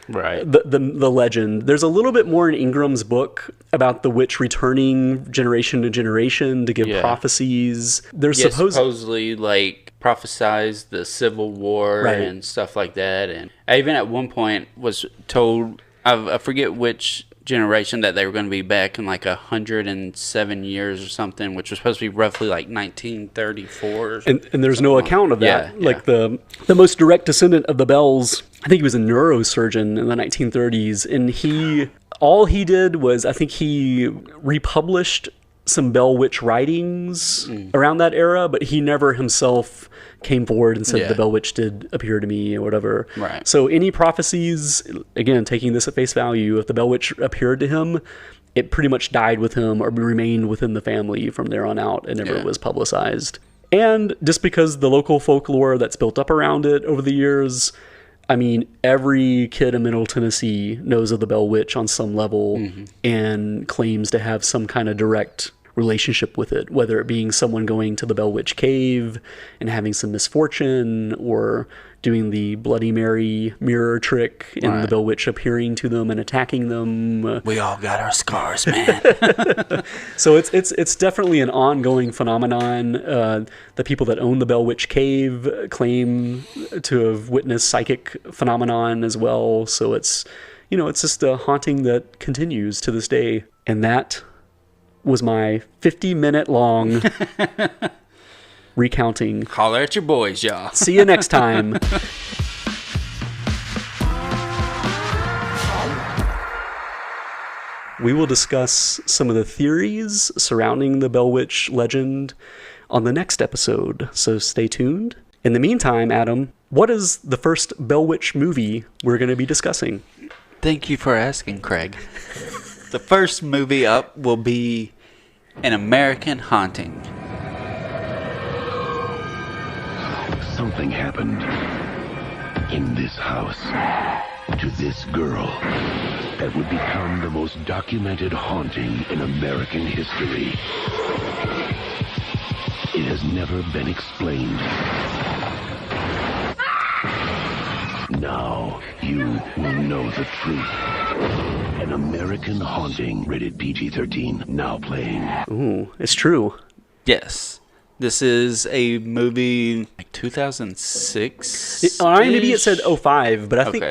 the legend. There's a little bit more in Ingram's book about the witch returning generation to generation to give prophecies. There's supposedly like prophesized the Civil War and stuff like that. And I even at one point was told, I forget which generation that they were going to be back in like 107 years or something, which was supposed to be roughly like 1934. And there's no account of that. Yeah, like the most direct descendant of the Bells, I think he was a neurosurgeon in the 1930s, and all he did was, I think he republished some Bell Witch writings around that era, but he never himself came forward and said the Bell Witch did appear to me or whatever. Right. So any prophecies, again, taking this at face value, if the Bell Witch appeared to him, it pretty much died with him or remained within the family from there on out and never was publicized. And just because the local folklore that's built up around it over the years, I mean, every kid in Middle Tennessee knows of the Bell Witch on some level and claims to have some kind of direct relationship with it, whether it being someone going to the Bell Witch cave and having some misfortune, or doing the Bloody Mary mirror trick and the Bell Witch appearing to them and attacking them. We all got our scars, man. So it's definitely an ongoing phenomenon. The people that own the Bell Witch cave claim to have witnessed psychic phenomenon as well. So it's just a haunting that continues to this day. And that was my 50-minute long recounting. Holler at your boys, y'all. See you next time. We will discuss some of the theories surrounding the Bell Witch legend on the next episode, so stay tuned. In the meantime, Adam, what is the first Bell Witch movie we're going to be discussing? Thank you for asking, Craig. The first movie up will be An American Haunting. Something happened in this house to this girl that would become the most documented haunting in American history. It has never been explained. Now you will know the truth. An American Haunting, rated PG-13, now playing. Ooh, it's true. Yes. This is a movie like 2006. On IMDb it said 05, but I think...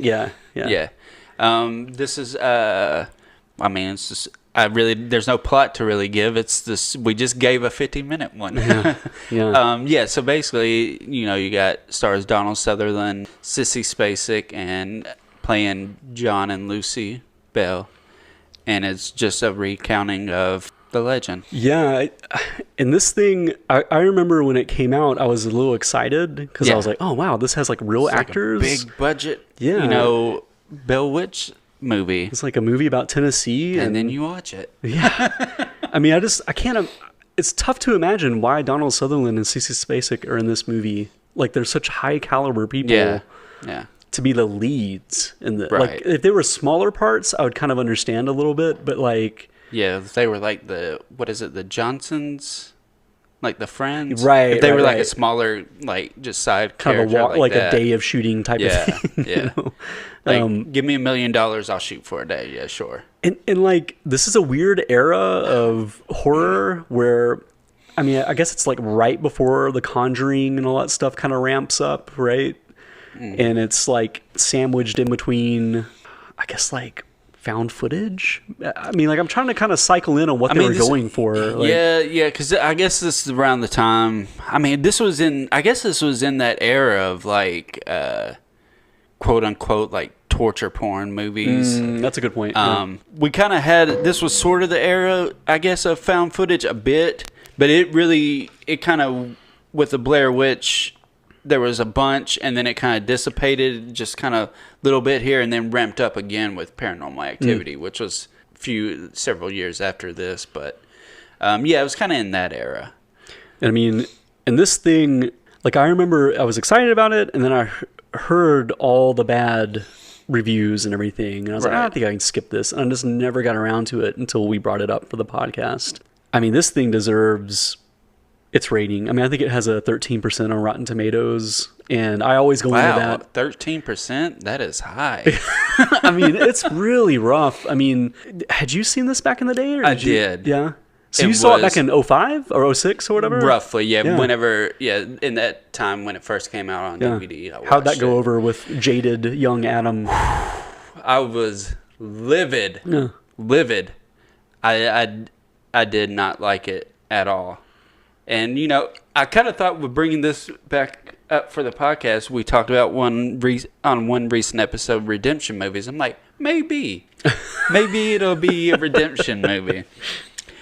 Yeah. This is... I mean, it's just... there's no plot to really give. It's this. We just gave a 50-minute one. Yeah. So basically, you got stars Donald Sutherland, Sissy Spacek, and playing John and Lucy Bell, and it's just a recounting of the legend. Yeah, and this thing, I remember when it came out, I was a little excited because I was like, oh wow, this has like real actors, like a big budget. Yeah, Bell Witch movie. It's like a movie about Tennessee, and then you watch it. Yeah, I mean, I can't. It's tough to imagine why Donald Sutherland and Sissy Spacek are in this movie. Like, they're such high caliber people. Yeah. To be the leads in the right. Like, if they were smaller parts, I would kind of understand a little bit, but like, yeah, if they were like the Johnsons, like the Friends, right? If they were like right. a smaller, like just side kind of a like a day of shooting type of thing. Yeah. Like, give me $1 million, I'll shoot for a day. Yeah, sure. And like, this is a weird era of horror where, I mean, I guess it's like right before The Conjuring and all that stuff kind of ramps up, right? And it's like sandwiched in between, I guess, like found footage. I mean, like, I'm trying to kind of cycle in on what they were going for. Like, yeah, because I guess this is around the time. I mean, this was in that era of like, quote unquote, like torture porn movies. That's a good point. We kind of had, this was sort of the era, I guess, of found footage a bit, but it kind of, with the Blair Witch, there was a bunch, and then it kind of dissipated, just kind of little bit here, and then ramped up again with Paranormal Activity, which was several years after this. But it was kind of in that era. I mean, and this thing, like, I remember I was excited about it, and then I heard all the bad reviews and everything, and I was like, I think I can skip this, and I just never got around to it until we brought it up for the podcast. I mean, this thing deserves its rating. I mean, I think it has a 13% on Rotten Tomatoes, and I always go into that. 13%? That is high. I mean, it's really rough. I mean, had you seen this back in the day? Or I did. Yeah. So you saw it back in 05 or 06 or whatever? Roughly, yeah. Whenever, in that time when it first came out on DVD. How'd that go over with jaded young Adam? I was livid. Yeah. Livid. I did not like it at all. And, you know, I kind of thought with bringing this back up for the podcast, we talked about one recent episode, redemption movies. I'm like, maybe it'll be a redemption movie.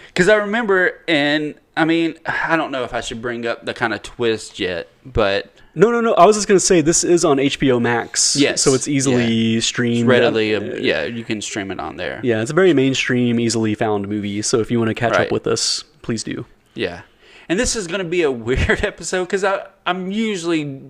Because I remember, and I mean, I don't know if I should bring up the kind of twist yet, but... No. I was just going to say, this is on HBO Max. Yes. So it's easily streamed. It's readily, you can stream it on there. Yeah, it's a very mainstream, easily found movie. So if you want to catch up with us, please do. Yeah. And this is going to be a weird episode because I'm usually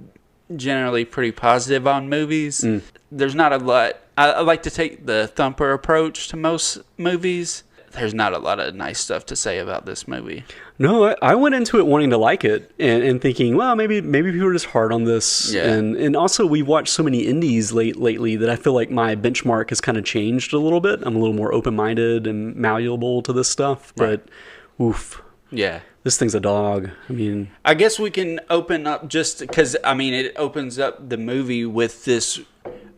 generally pretty positive on movies. There's not a lot. I like to take the thumper approach to most movies. There's not a lot of nice stuff to say about this movie. No, I went into it wanting to like it and thinking, well, maybe people are just hard on this. Yeah. And also we've watched so many indies lately that I feel like my benchmark has kind of changed a little bit. I'm a little more open-minded and malleable to this stuff, but oof. Yeah. This thing's a dog. I mean, I guess we can open up just because, I mean, it opens up the movie with this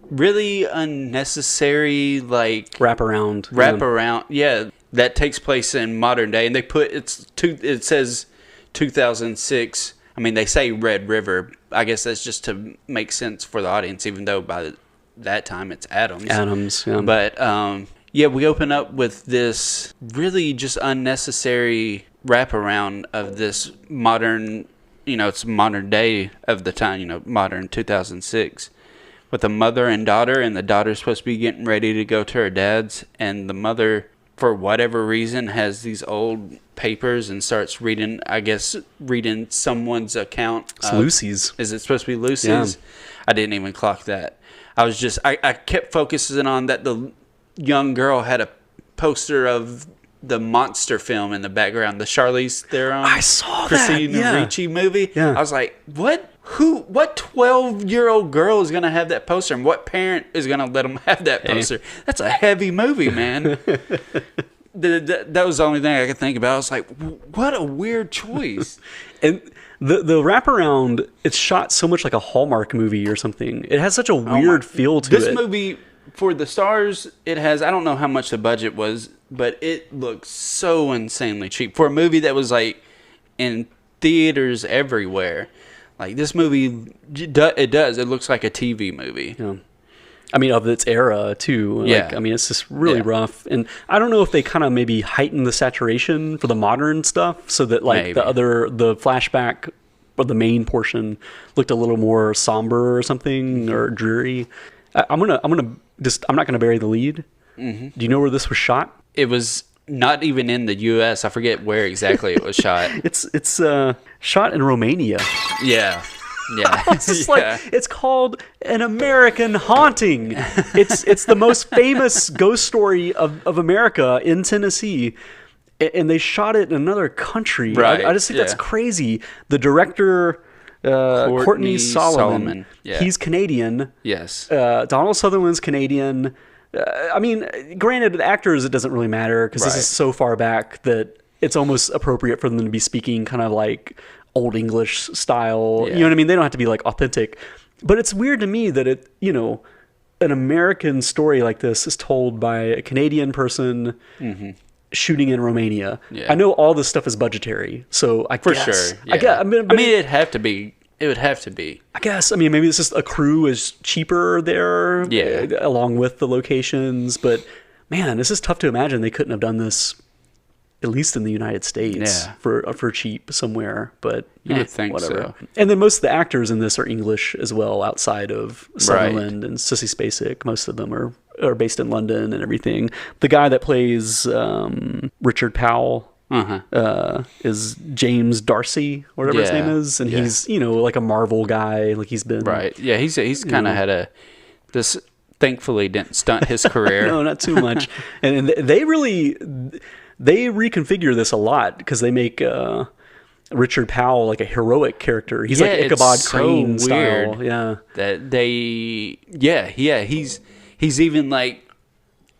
really unnecessary, like... Wraparound. Yeah. That takes place in modern day. And they put, it says 2006. I mean, they say Red River. I guess that's just to make sense for the audience, even though by that time it's Adams. Yeah. But, yeah, we open up with this really just unnecessary wraparound of this modern, you know, it's modern day of the time, you know, modern 2006, with a mother and daughter, and the daughter's supposed to be getting ready to go to her dad's, and the mother, for whatever reason, has these old papers and starts reading someone's account. It's Lucy's. Is it supposed to be Lucy's? Yeah. I didn't even clock that. I kept focusing on that the young girl had a poster of the monster film in the background, the Charlize Theron, I saw Christina that. Yeah. Ricci movie. Yeah. I was like, what 12-year-old girl is going to have that poster, and what parent is going to let them have that poster? That's a heavy movie, man. That was the only thing I could think about. I was like, what a weird choice. And the wraparound, it's shot so much like a Hallmark movie or something. It has such a weird feel to it. This movie, for the stars, it has, I don't know how much the budget was, but it looks so insanely cheap. For a movie that was like in theaters everywhere, like this movie, it does. It looks like a TV movie. Yeah. I mean, of its era, too. Yeah. Like, I mean, it's just really rough. And I don't know if they kind of maybe heighten the saturation for the modern stuff so that, like, the flashback or the main portion looked a little more somber or something, or dreary. I'm not gonna bury the lead. Do you know where this was shot? It was not even in the U.S. I forget where exactly it was shot. It's shot in Romania. Yeah. It's just like, it's called An American Haunting. It's the most famous ghost story of America in Tennessee, and they shot it in another country. Right. I just think that's crazy. The director, Courtney Solomon. Yeah. He's Canadian. Yes. Donald Sutherland's Canadian. I mean, granted, the actors, it doesn't really matter because this is so far back that it's almost appropriate for them to be speaking kind of like Old English style. Yeah. You know what I mean? They don't have to be like authentic. But it's weird to me that an American story like this is told by a Canadian person shooting in Romania. Yeah. I know all this stuff is budgetary, so I guess. For sure. Yeah. I mean, it'd have to be. It would have to be. I guess. I mean, maybe it's just a crew is cheaper there, along with the locations. But man, this is tough to imagine they couldn't have done this, at least in the United States, for cheap somewhere. But you would think whatever. so. And then most of the actors in this are English as well, outside of Sutherland and Sissy Spacek. Most of them are based in London and everything. The guy that plays Richard Powell. Is James Darcy, whatever his name is, and he's like a Marvel guy, like he's been he's kind of had this thankfully didn't stunt his career. No, not too much. And they reconfigure this a lot because they make Richard Powell like a heroic character. He's like Ichabod Crane style. That he's even like,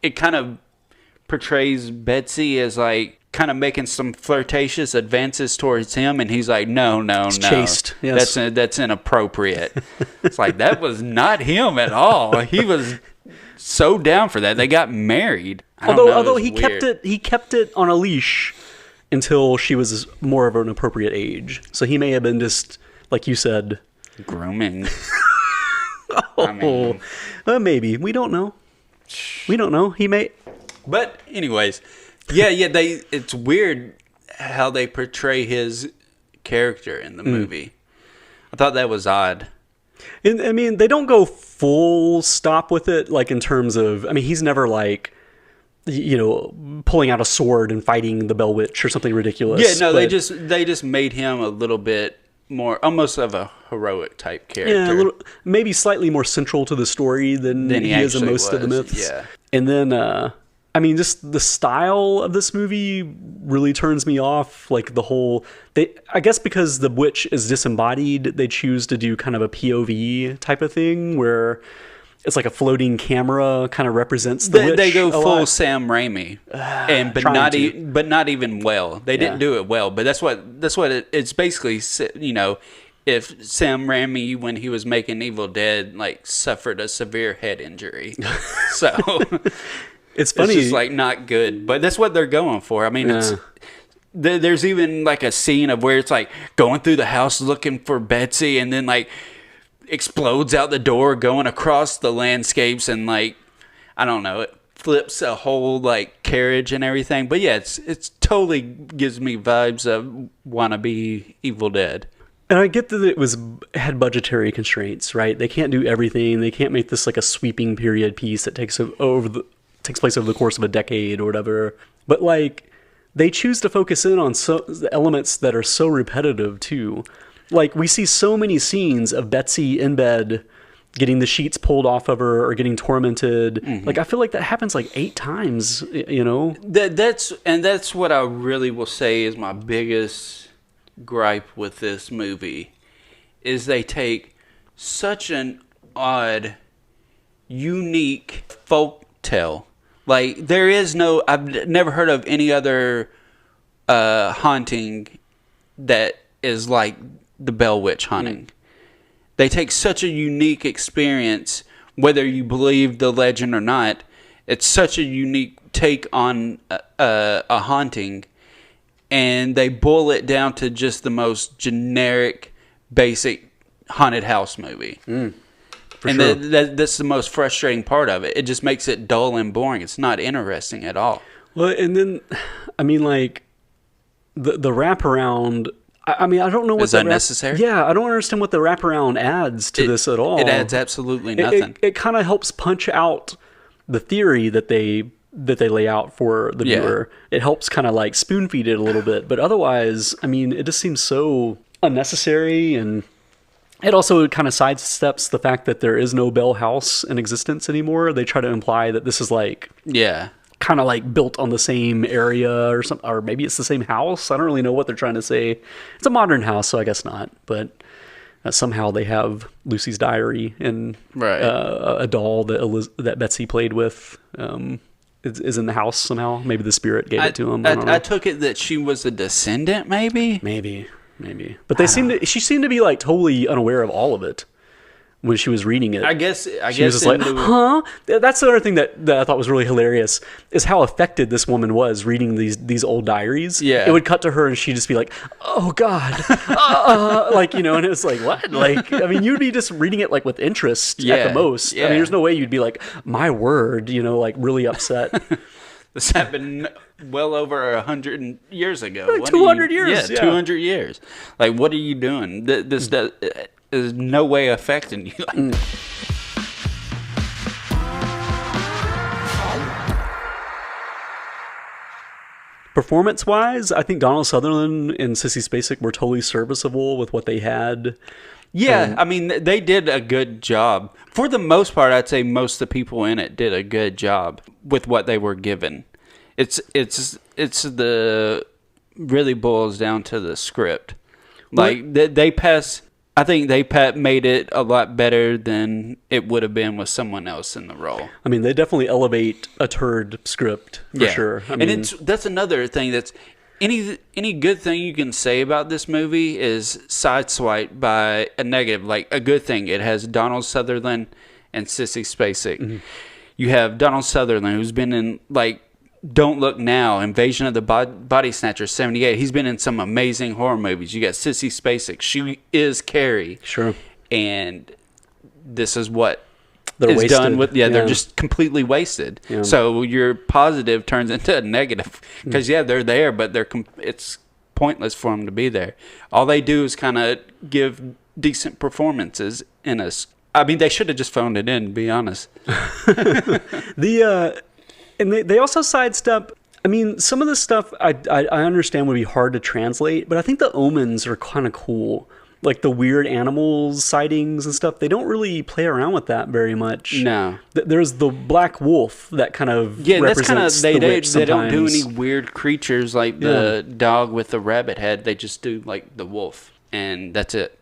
it kind of portrays Betsy as like kind of making some flirtatious advances towards him, and he's like, no, chaste. Yes. That's inappropriate. It's like, that was not him at all. He was so down for that. They got married. Although he kept it on a leash until she was more of an appropriate age. So he may have been just, like you said, grooming. Maybe. We don't know. He may. But anyways, yeah. It's weird how they portray his character in the movie. I thought that was odd. And, I mean, they don't go full stop with it, like in terms of. I mean, he's never like, pulling out a sword and fighting the Bell Witch or something ridiculous. Yeah, no, they just made him a little bit more, almost of a heroic type character. Yeah, maybe slightly more central to the story than he is in most of the myths. Yeah. And then, I mean, just the style of this movie really turns me off. Like I guess because the witch is disembodied, they choose to do kind of a POV type of thing where it's like a floating camera kind of represents the witch. They go full Sam Raimi, but not even well. They didn't do it well, but that's what it's basically. If Sam Raimi, when he was making Evil Dead, like suffered a severe head injury, so it's funny. It's just like not good, but that's what they're going for. I mean, there's even like a scene of where it's like going through the house looking for Betsy, and then like explodes out the door going across the landscapes, and like I don't know, it flips a whole like carriage and everything. But yeah, it's totally gives me vibes of wannabe Evil Dead. And I get that it had budgetary constraints, right? They can't do everything. They can't make this like a sweeping period piece that takes place over the course of a decade or whatever. But like they choose to focus in on the elements that are so repetitive too. Like we see so many scenes of Betsy in bed getting the sheets pulled off of her or getting tormented. Mm-hmm. Like I feel like that happens like 8 times, That's what I really will say is my biggest gripe with this movie is they take such an odd, unique folk tale. Like I've never heard of any other haunting that is like the Bell Witch haunting. They take such a unique experience, whether you believe the legend or not. It's such a unique take on a haunting, and they boil it down to just the most generic, basic haunted house movie. That's the most frustrating part of it. It just makes it dull and boring. It's not interesting at all. Well, and then, I mean, like, the wraparound... I mean, I don't know what is unnecessary. I don't understand what the wraparound adds to this at all. It adds absolutely nothing. It kind of helps punch out the theory that they lay out for the viewer. It helps kind of like spoon feed it a little bit, but otherwise, I mean, it just seems so unnecessary, and it also kind of sidesteps the fact that there is no Bell House in existence anymore. They try to imply that this is like kind of like built on the same area or something, or maybe it's the same house. I don't really know what they're trying to say. It's a modern house, so I guess not. But somehow they have Lucy's diary and a doll that Betsy played with is in the house somehow. Maybe the spirit gave it to him. I took it that she was a descendant, maybe. But she seemed to be like totally unaware of all of it when she was reading it. I guess she was just like, huh? That's the other thing that I thought was really hilarious is how affected this woman was reading these old diaries. Yeah. It would cut to her and she'd just be like, oh God. Like, and it was like, what? Like, I mean, you'd be just reading it like with interest at the most. Yeah. I mean, there's no way you'd be like, my word, like really upset. This happened well over 100 years ago. Like 200 years. Yeah, 200 years. Like, what are you doing? This does... is no way affecting you. Performance-wise, I think Donald Sutherland and Sissy Spacek were totally serviceable with what they had. Yeah, I mean, they did a good job. For the most part, I'd say most of the people in it did a good job with what they were given. It's really boils down to the script. Like, they pass... I think they made it a lot better than it would have been with someone else in the role. I mean, they definitely elevate a turd script for sure. That's another thing that's any good thing you can say about this movie is sideswiped by a negative. Like a good thing, it has Donald Sutherland and Sissy Spacek. Mm-hmm. You have Donald Sutherland, who's been in, like, Don't Look Now, Invasion of the Body Snatchers, 78. He's been in some amazing horror movies. You got Sissy Spacek. She is Carrie. Sure. And this is what they're is wasted. done with. Yeah, they're just completely wasted. Yeah. So your positive turns into a negative. Because, they're there, but it's pointless for them to be there. All they do is kind of give decent performances in us. I mean, they should have just phoned it in, to be honest. And they also sidestep. I mean, some of the stuff I understand would be hard to translate, but I think the omens are kind of cool. Like the weird animals sightings and stuff. They don't really play around with that very much. No. There's the black wolf that kind of represents that's kind of the they don't do sometimes. any weird creatures like the dog with the rabbit head. They just do like the wolf, and that's it.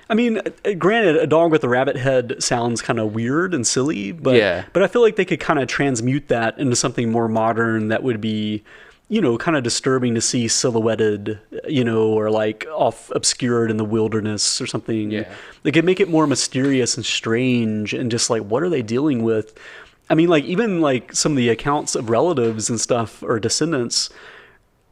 I mean, granted, a dog with a rabbit head sounds kind of weird and silly, but I feel like they could kind of transmute that into something more modern that would be, kind of disturbing to see silhouetted, or like off obscured in the wilderness or something. Yeah. They could make it more mysterious and strange and just like, what are they dealing with? I mean, like even like some of the accounts of relatives and stuff or descendants,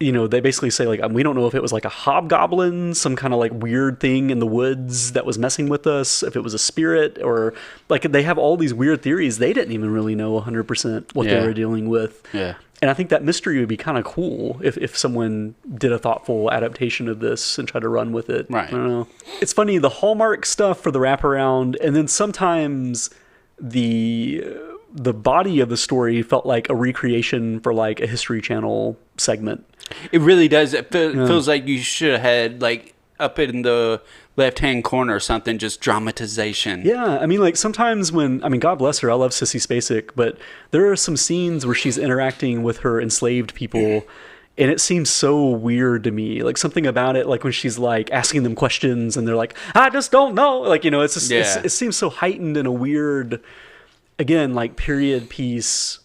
they basically say like, we don't know if it was like a hobgoblin, some kind of like weird thing in the woods that was messing with us, if it was a spirit, or like they have all these weird theories. They didn't even really know 100% what they were dealing with. Yeah. And I think that mystery would be kind of cool if someone did a thoughtful adaptation of this and tried to run with it. Right. I don't know. It's funny, the Hallmark stuff for the wraparound, and then sometimes the body of the story felt like a recreation for like a History Channel segment. It really does. It feels like you should have had like up in the left-hand corner or something, just dramatization. Yeah, I mean, like sometimes God bless her, I love Sissy Spacek, but there are some scenes where she's interacting with her enslaved people, and it seems so weird to me. Like something about it, like when she's like asking them questions, and they're like, "I just don't know." Like it's just it seems so heightened in a weird, again, like period piece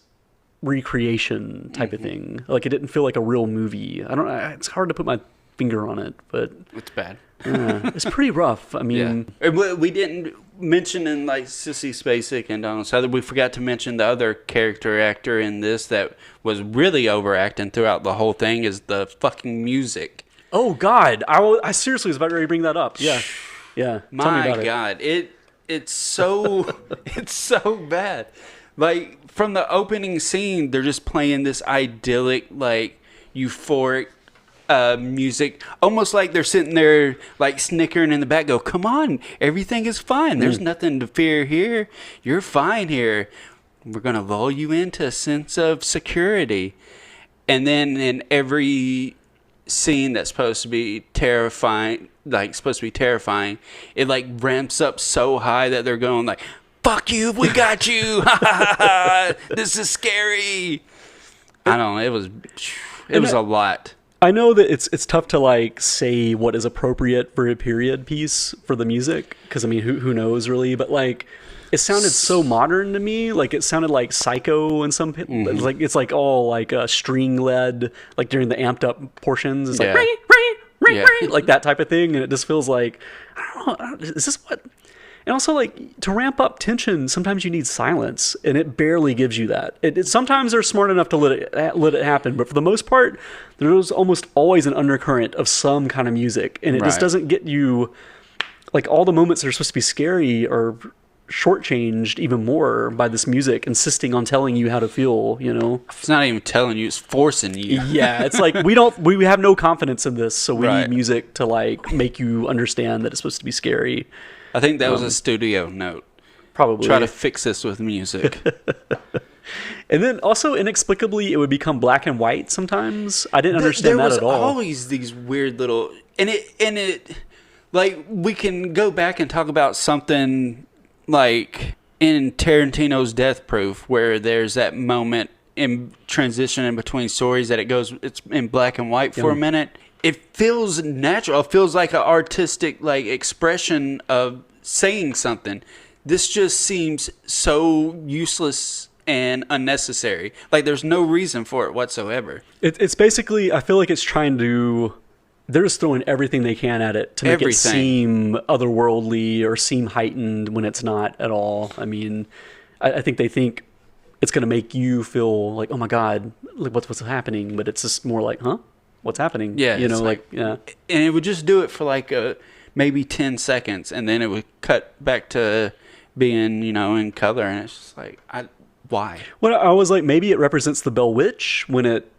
recreation type of thing. Like it didn't feel like a real movie. It's hard to put my finger on it, but it's bad. It's pretty rough. I mean, we didn't mention in like Sissy Spacek and Donald Sutherland, we forgot to mention the other character actor in this that was really overacting throughout the whole thing is the fucking music. Oh God, I seriously was about ready to bring that up. Yeah. Tell me about God, it's so it's so bad. Like from the opening scene, they're just playing this idyllic, like euphoric music, almost like they're sitting there like snickering in the back, go, "Come on, everything is fine. There's nothing to fear here. You're fine here. We're gonna lull you into a sense of security." And then in every scene that's supposed to be terrifying, it like ramps up so high that they're going like, "Fuck you, we got you. This is scary." I don't know, it was a lot. I know that it's tough to like say what is appropriate for a period piece for the music, because I mean who knows really, but like it sounded so modern to me. Like it sounded like Psycho in some like it's like all like string led, like during the amped up portions it's like like that type of thing, and it just feels like I don't know, is this what? And also, like, to ramp up tension, sometimes you need silence, and it barely gives you that. Sometimes they're smart enough to let it happen, but for the most part, there's almost always an undercurrent of some kind of music, and it just doesn't get you, like, all the moments that are supposed to be scary are shortchanged even more by this music insisting on telling you how to feel, It's not even telling you, it's forcing you. Yeah, it's like we have no confidence in this, so we need music to, like, make you understand that it's supposed to be scary. I think that was a studio note. Probably. Try to fix this with music. And then also inexplicably it would become black and white sometimes. I didn't understand that at all. There was always these weird little and it like we can go back and talk about something like in Tarantino's Death Proof where there's that moment in transition in between stories that it's in black and white for a minute. It feels natural. It feels like an artistic like expression of saying something. This just seems so useless and unnecessary. Like there's no reason for it whatsoever. It's basically, I feel like it's trying to, they're just throwing everything they can at it to make it seem otherworldly or seem heightened when it's not at all. I mean, I think they think it's going to make you feel like, oh my God, like what's happening? But it's just more like, huh? What's happening? Yeah. You know, like, yeah. And it would just do it for like maybe 10 seconds, and then it would cut back to being, you know, in color. And it's just like, why? Well, I was like, maybe it represents the Bell Witch when it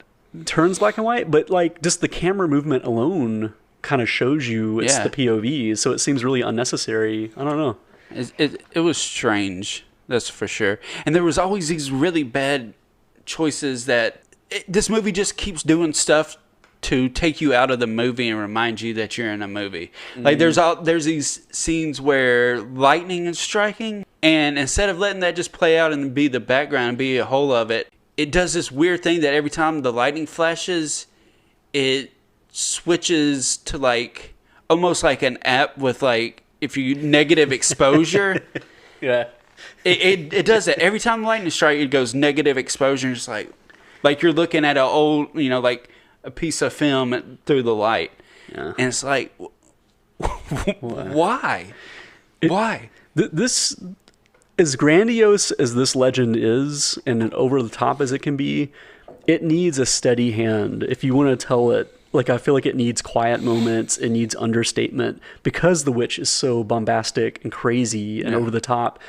turns black and white, but like just the camera movement alone kind of shows you it's the POV, so it seems really unnecessary. I don't know. It was strange, that's for sure. And there was always these really bad choices that this movie just keeps doing stuff to take you out of the movie and remind you that you're in a movie. Like there's these scenes where lightning is striking, and instead of letting that just play out and be the background and be a whole of it, it does this weird thing that every time the lightning flashes, it switches to like almost like an app with like, if you negative exposure. Yeah. It does that. Every time the lightning strike, it goes negative exposure. It's like you're looking at an old, you know, like a piece of film through the light. Yeah. And it's like, why? Why? This, as grandiose as this legend is and over the top as it can be, it needs a steady hand. If you want to tell it, like, I feel like it needs quiet moments, it needs understatement, because the witch is so bombastic and crazy and over the top.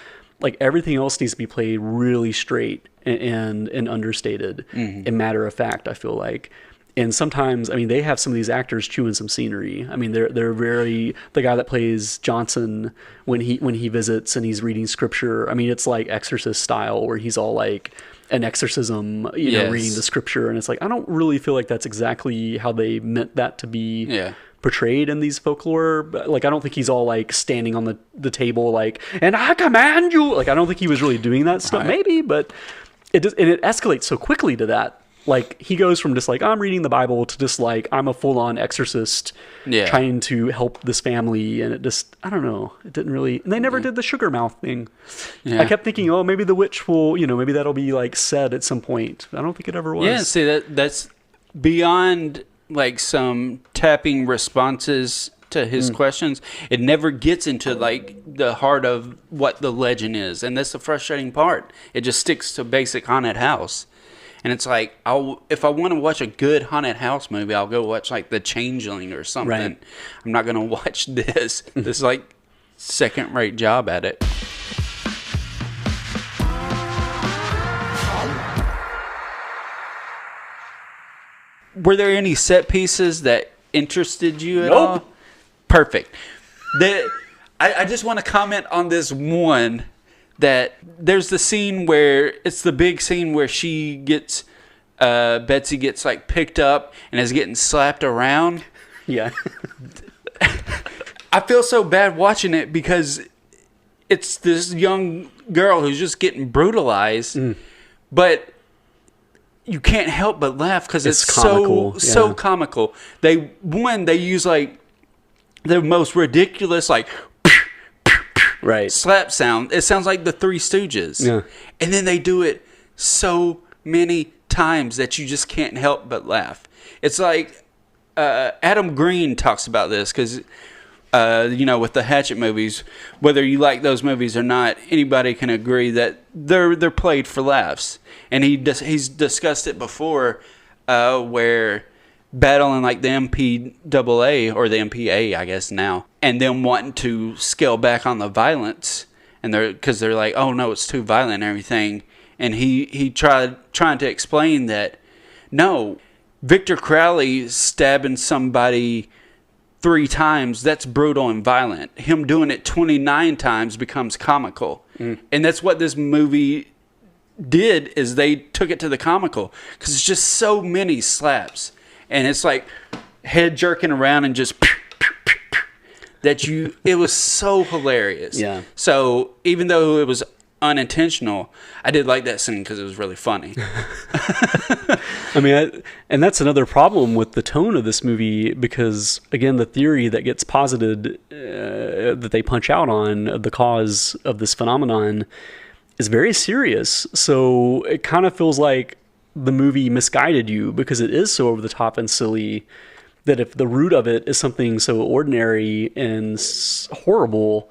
Like, everything else needs to be played really straight and understated and matter of fact, I feel like. And sometimes, I mean, they have some of these actors chewing some scenery. I mean, they're very, the guy that plays Johnson when he visits and he's reading scripture. I mean, it's like Exorcist style where he's all like an exorcism, you know, reading the scripture. And it's like, I don't really feel like that's exactly how they meant that to be portrayed in these folklore. Like, I don't think he's all like standing on the table like, and I command you. Like, I don't think he was really doing that stuff. Maybe, but it does, and it escalates so quickly to that. Like, he goes from just like, I'm reading the Bible to just like, I'm a full-on exorcist trying to help this family. And it just, I don't know. It didn't really, and they never did the sugar mouth thing. Yeah. I kept thinking, oh, maybe the witch will, you know, maybe that'll be like said at some point. I don't think it ever was. Yeah, see, that's beyond like some tapping responses to his questions. It never gets into like the heart of what the legend is. And that's the frustrating part. It just sticks to basic haunted house. And it's like, if I want to watch a good haunted house movie, I'll go watch like The Changeling or something. Right. I'm not going to watch this. This is like second-rate job at it. Were there any set pieces that interested you at all? Perfect. I just want to comment on this one. That there's the scene where it's the big scene where she gets Betsy gets like picked up and is getting slapped around. Yeah. I feel so bad watching it because it's this young girl who's just getting brutalized, but you can't help but laugh because it's comical. So comical. They use like the most ridiculous like slap sound. It sounds like the Three Stooges. Yeah. And then they do it so many times that you just can't help but laugh. It's like Adam Green talks about this because, you know, with the Hatchet movies, whether you like those movies or not, anybody can agree that they're played for laughs. And he's discussed it before where battling like the MPAA or the MPA, I guess now, and them wanting to scale back on the violence, and they're like, oh no, it's too violent and everything, and he trying to explain that no, Victor Crowley stabbing somebody 3 times, that's brutal and violent. Him doing it 29 times becomes comical, and that's what this movie did, is they took it to the comical because it's just so many slaps. And it's like head jerking around and just it was so hilarious. Yeah. So even though it was unintentional, I did like that scene because it was really funny. I mean, and that's another problem with the tone of this movie because, again, the theory that gets posited that they punch out on the cause of this phenomenon is very serious. So it kind of feels like the movie misguided you because it is so over the top and silly that if the root of it is something so ordinary and horrible,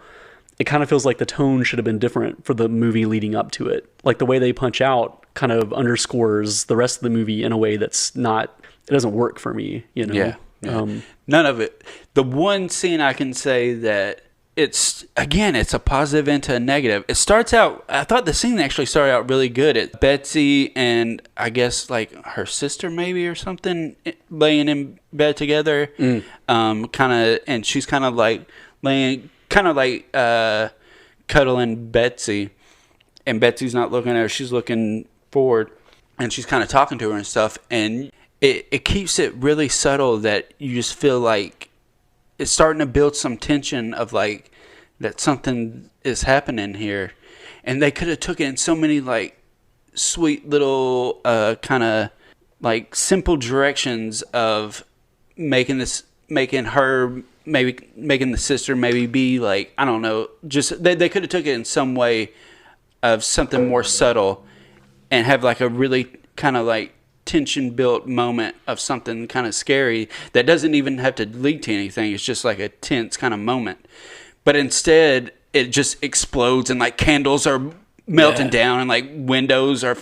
it kind of feels like the tone should have been different for the movie leading up to it. Like the way they punch out kind of underscores the rest of the movie in a way that's not, it doesn't work for me, you know? Yeah. None of it. The one scene I can say that it's a positive into a negative. It starts out, I thought the scene actually started out really good. It's Betsy and I guess like her sister maybe or something laying in bed together. And she's kind of like cuddling Betsy, and Betsy's not looking at her, she's looking forward, and she's kind of talking to her and stuff, and it keeps it really subtle that you just feel like it's starting to build some tension of like that something is happening here. And they could have took it in so many like sweet little kind of like simple directions of making the sister maybe be like, I don't know, just they could have took it in some way of something more subtle and have like a really kind of like tension built moment of something kind of scary that doesn't even have to lead to anything. It's just like a tense kind of moment. But instead it just explodes and like candles are melting down and like windows are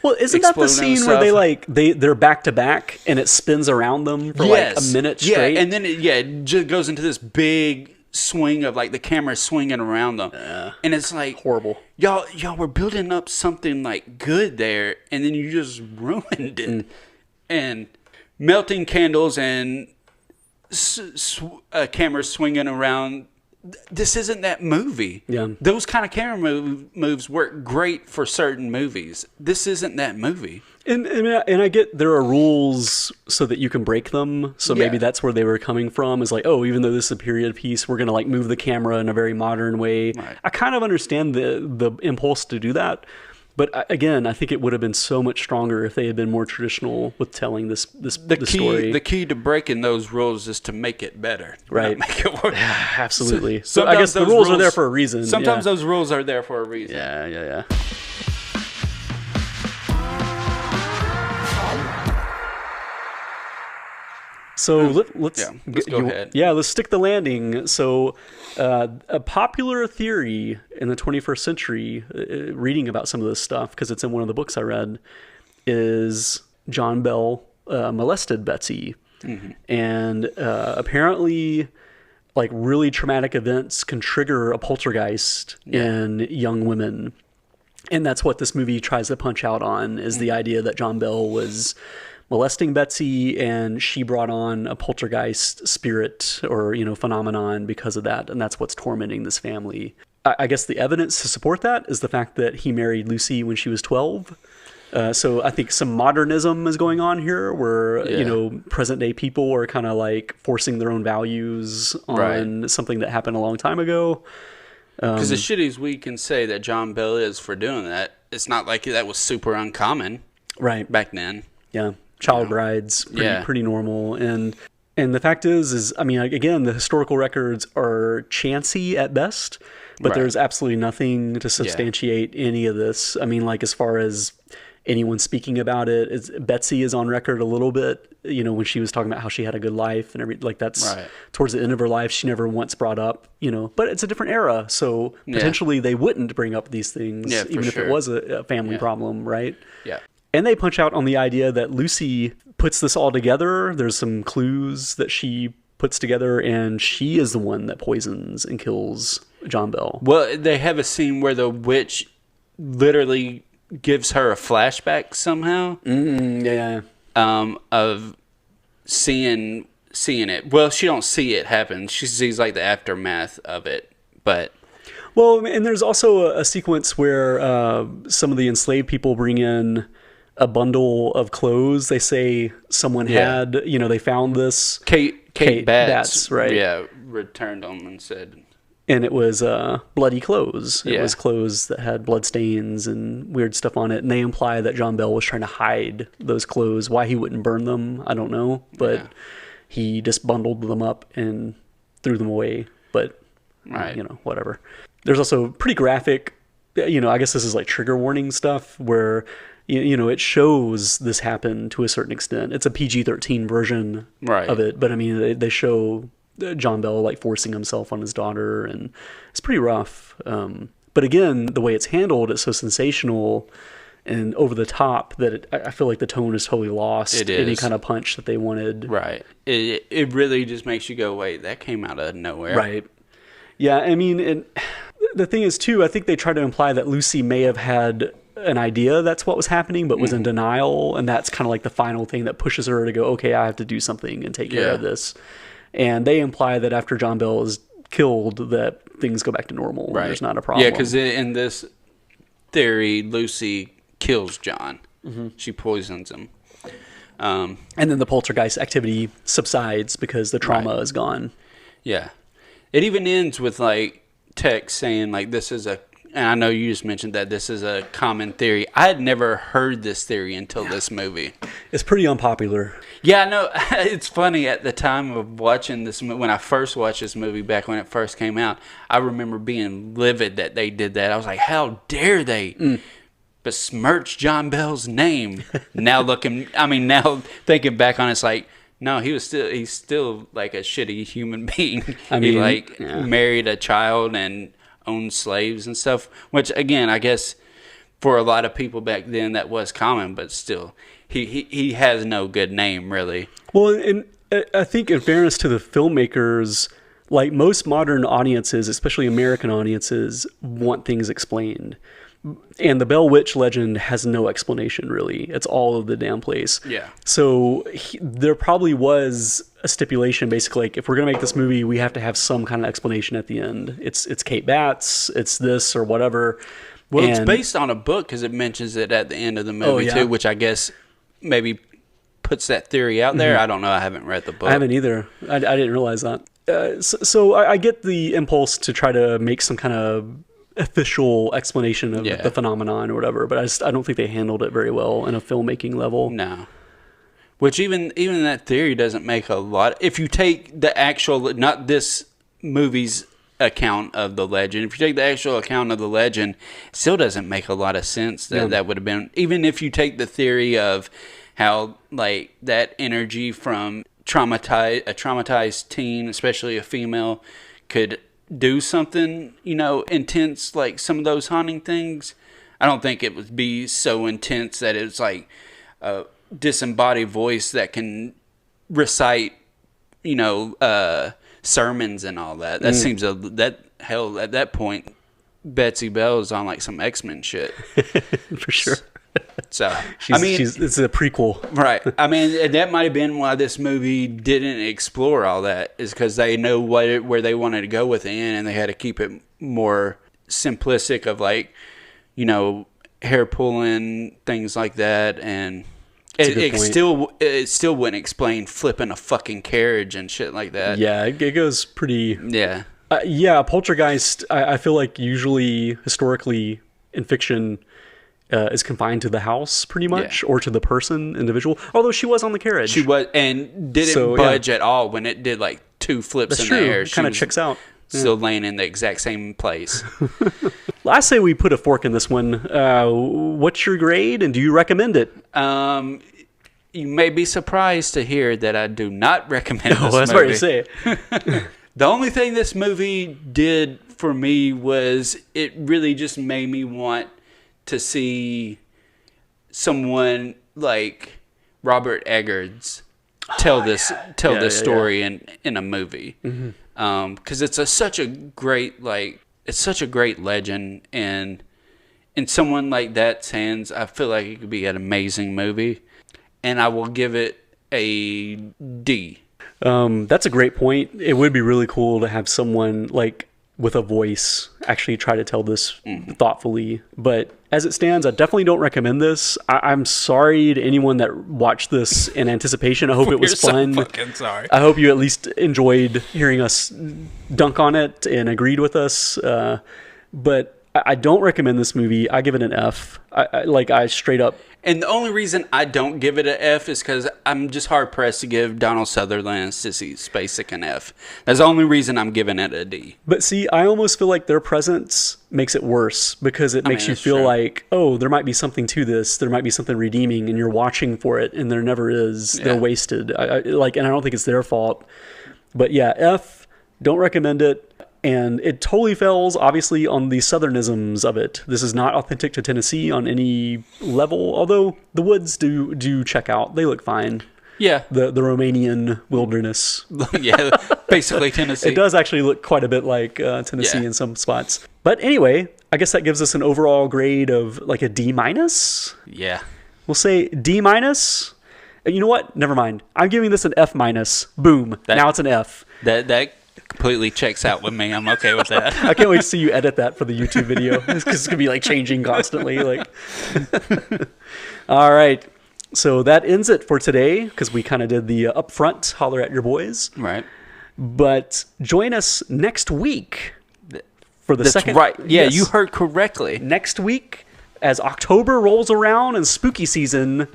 well, isn't that the scene where they're back to back and it spins around them for like a minute straight? Yeah, and then it just goes into this big swing of like the camera swinging around them, and it's like horrible. Y'all were building up something like good there, and then you just ruined it. And melting candles and cameras swinging around. This isn't that movie. Yeah. Those kind of camera moves work great for certain movies. This isn't that movie. And I get there are rules so that you can break them. So maybe that's where they were coming from, is like, oh, even though this is a period piece, we're going to like move the camera in a very modern way. Right. I kind of understand the impulse to do that. But again, I think it would have been so much stronger if they had been more traditional with telling this story. The key to breaking those rules is to make it better, right? Not make it work. Yeah, absolutely. So I guess the rules are there for a reason. Sometimes those rules are there for a reason. Yeah. So let's go ahead. Yeah, let's stick the landing. So a popular theory in the 21st century, reading about some of this stuff, because it's in one of the books I read, is John Bell molested Betsy. Mm-hmm. And apparently, like, really traumatic events can trigger a poltergeist in young women. And that's what this movie tries to punch out on, is the idea that John Bell was molesting Betsy, and she brought on a poltergeist spirit or, phenomenon because of that. And that's what's tormenting this family. I guess the evidence to support that is the fact that he married Lucy when she was 12. So I think some modernism is going on here where, present day people are kind of like forcing their own values on something that happened a long time ago. Because as shitty as we can say that John Bell is for doing that, it's not like that was super uncommon back then. Yeah. Child brides, pretty normal. And the fact is, I mean, again, the historical records are chancy at best, but there's absolutely nothing to substantiate any of this. I mean, like, as far as anyone speaking about it, Betsy is on record a little bit, when she was talking about how she had a good life and everything, like that's towards the end of her life, she never once brought up, but it's a different era. So potentially they wouldn't bring up these things, even if it was a family problem. Right. Yeah. And they punch out on the idea that Lucy puts this all together. There's some clues that she puts together, and she is the one that poisons and kills John Bell. Well, they have a scene where the witch literally gives her a flashback somehow. Of seeing it. Well, she don't see it happen. She sees like the aftermath of it, but. Well, and there's also a sequence where some of the enslaved people bring in a bundle of clothes. They say someone had, they found this. Kate Batts, right? Yeah, returned them and said. And it was bloody clothes. It was clothes that had blood stains and weird stuff on it. And they imply that John Bell was trying to hide those clothes. Why he wouldn't burn them, I don't know. But he just bundled them up and threw them away. But, whatever. There's also pretty graphic, I guess this is like trigger warning stuff where, it shows this happen to a certain extent. It's a PG-13 version of it. But, I mean, they show John Bell like forcing himself on his daughter, and it's pretty rough. But again, the way it's handled, it's so sensational and over the top that I feel like the tone is totally lost. It is. Any kind of punch that they wanted. Right. It really just makes you go, wait, that came out of nowhere. Right. Yeah, I mean, the thing is, too, I think they try to imply that Lucy may have had an idea that's what was happening, but was in denial, and that's kind of like the final thing that pushes her to go, okay, I have to do something and take care of this. And they imply that after John Bell is killed, that things go back to normal. Right. There's not a problem. Yeah, because in this theory, Lucy kills John. Mm-hmm. She poisons him. And then the poltergeist activity subsides because the trauma is gone. Yeah. It even ends with, like, text saying, like, this is a... And I know you just mentioned that this is a common theory. I had never heard this theory until this movie. It's pretty unpopular. Yeah, I know. It's funny, at the time of watching this movie, when I first watched this movie back when it first came out, I remember being livid that they did that. I was like, how dare they besmirch John Bell's name? Now thinking back on it, it's like, no, he's still like a shitty human being. I mean, he married a child and owned slaves and stuff, which again, I guess for a lot of people back then that was common, but still, he has no good name, really. Well, and I think in fairness to the filmmakers, like most modern audiences, especially American audiences, want things explained. And the Bell Witch legend has no explanation, really. It's all of the damn place. Yeah. So there probably was a stipulation, basically, like, if we're going to make this movie, we have to have some kind of explanation at the end. It's Kate Batts, it's this or whatever. Well, it's based on a book because it mentions it at the end of the movie, too, which I guess maybe puts that theory out there. I don't know. I haven't read the book. I haven't either. I didn't realize that. So I get the impulse to try to make some kind of official explanation of the phenomenon or whatever, but I don't think they handled it very well in a filmmaking level. No. Which even that theory doesn't make a lot. If you take the actual, not this movie's account of the legend, if you take the actual account of the legend, it still doesn't make a lot of sense. That would have been, even if you take the theory of how, like, that energy from a traumatized teen, especially a female, could do something, intense, like some of those haunting things. I don't think it would be so intense that it's like a disembodied voice that can recite, sermons and all that. That seems at that point, Betsy Bell is on like some X-Men shit. For sure. So, it's a prequel. Right. I mean, that might have been why this movie didn't explore all that, is because they know where they wanted to go with it, and they had to keep it more simplistic of, like, hair pulling, things like that. And it still wouldn't explain flipping a fucking carriage and shit like that. Yeah, it goes pretty... Yeah. Poltergeist, I feel like usually, historically, in fiction... is confined to the house pretty much, or to the individual. Although she was on the carriage. She was, and didn't budge at all when it did like 2 flips in the air. It kind of checks out. Still laying in the exact same place. I say we put a fork in this one. What's your grade, and do you recommend it? You may be surprised to hear that I do not recommend this movie. That's what you say. The only thing this movie did for me was it really just made me want to see someone like Robert Eggers tell this story in a movie, because it's such a great legend, and in someone like that's hands, I feel like it could be an amazing movie, and I will give it a D. That's a great point. It would be really cool to have someone like with a voice actually try to tell this thoughtfully, but as it stands, I definitely don't recommend this. I'm sorry to anyone that watched this in anticipation. I hope it was fun. So fucking sorry. I hope you at least enjoyed hearing us dunk on it and agreed with us. But I don't recommend this movie. I give it an F. I straight up. And the only reason I don't give it an F is because I'm just hard pressed to give Donald Sutherland and Sissy Spacek an F. That's the only reason I'm giving it a D. But see, I almost feel like their presence makes it worse, because it makes you feel like, oh, there might be something to this. There might be something redeeming, and you're watching for it, and there never is. Yeah. They're wasted. And I don't think it's their fault. But yeah, F, don't recommend it. And it totally fails, obviously, on the southernisms of it. This is not authentic to Tennessee on any level, although the woods do check out. They look fine. Yeah. The Romanian wilderness. Yeah, basically Tennessee. It does actually look quite a bit like Tennessee in some spots. But anyway, I guess that gives us an overall grade of like a D-. Yeah. We'll say D-. You know what? Never mind. I'm giving this an F-. Boom. Now it's an F. That completely checks out with me. I'm okay with that. I can't wait to see you edit that for the YouTube video. Because it's going to be like changing constantly. Like, all right. So that ends it for today because we kind of did the upfront holler at your boys. Right. But join us next week for the second. That's right. Yeah, Yes. you heard correctly. Next week, as October rolls around and spooky season.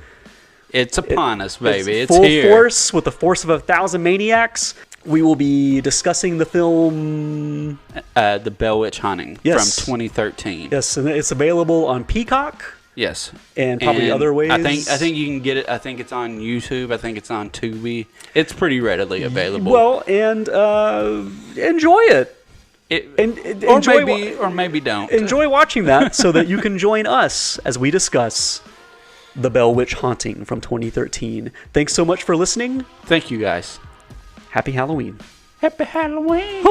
It's upon us, baby. It's full here. force with the force of 1,000 maniacs. We will be discussing the film The Bell Witch Haunting from 2013. Yes, and it's available on Peacock. Yes. And probably other ways. I think you can get it. I think it's on YouTube. I think it's on Tubi. It's pretty readily available. Well, and enjoy it. Or maybe don't. Enjoy watching that so that you can join us as we discuss The Bell Witch Haunting from 2013. Thanks so much for listening. Thank you, guys. Happy Halloween. Happy Halloween.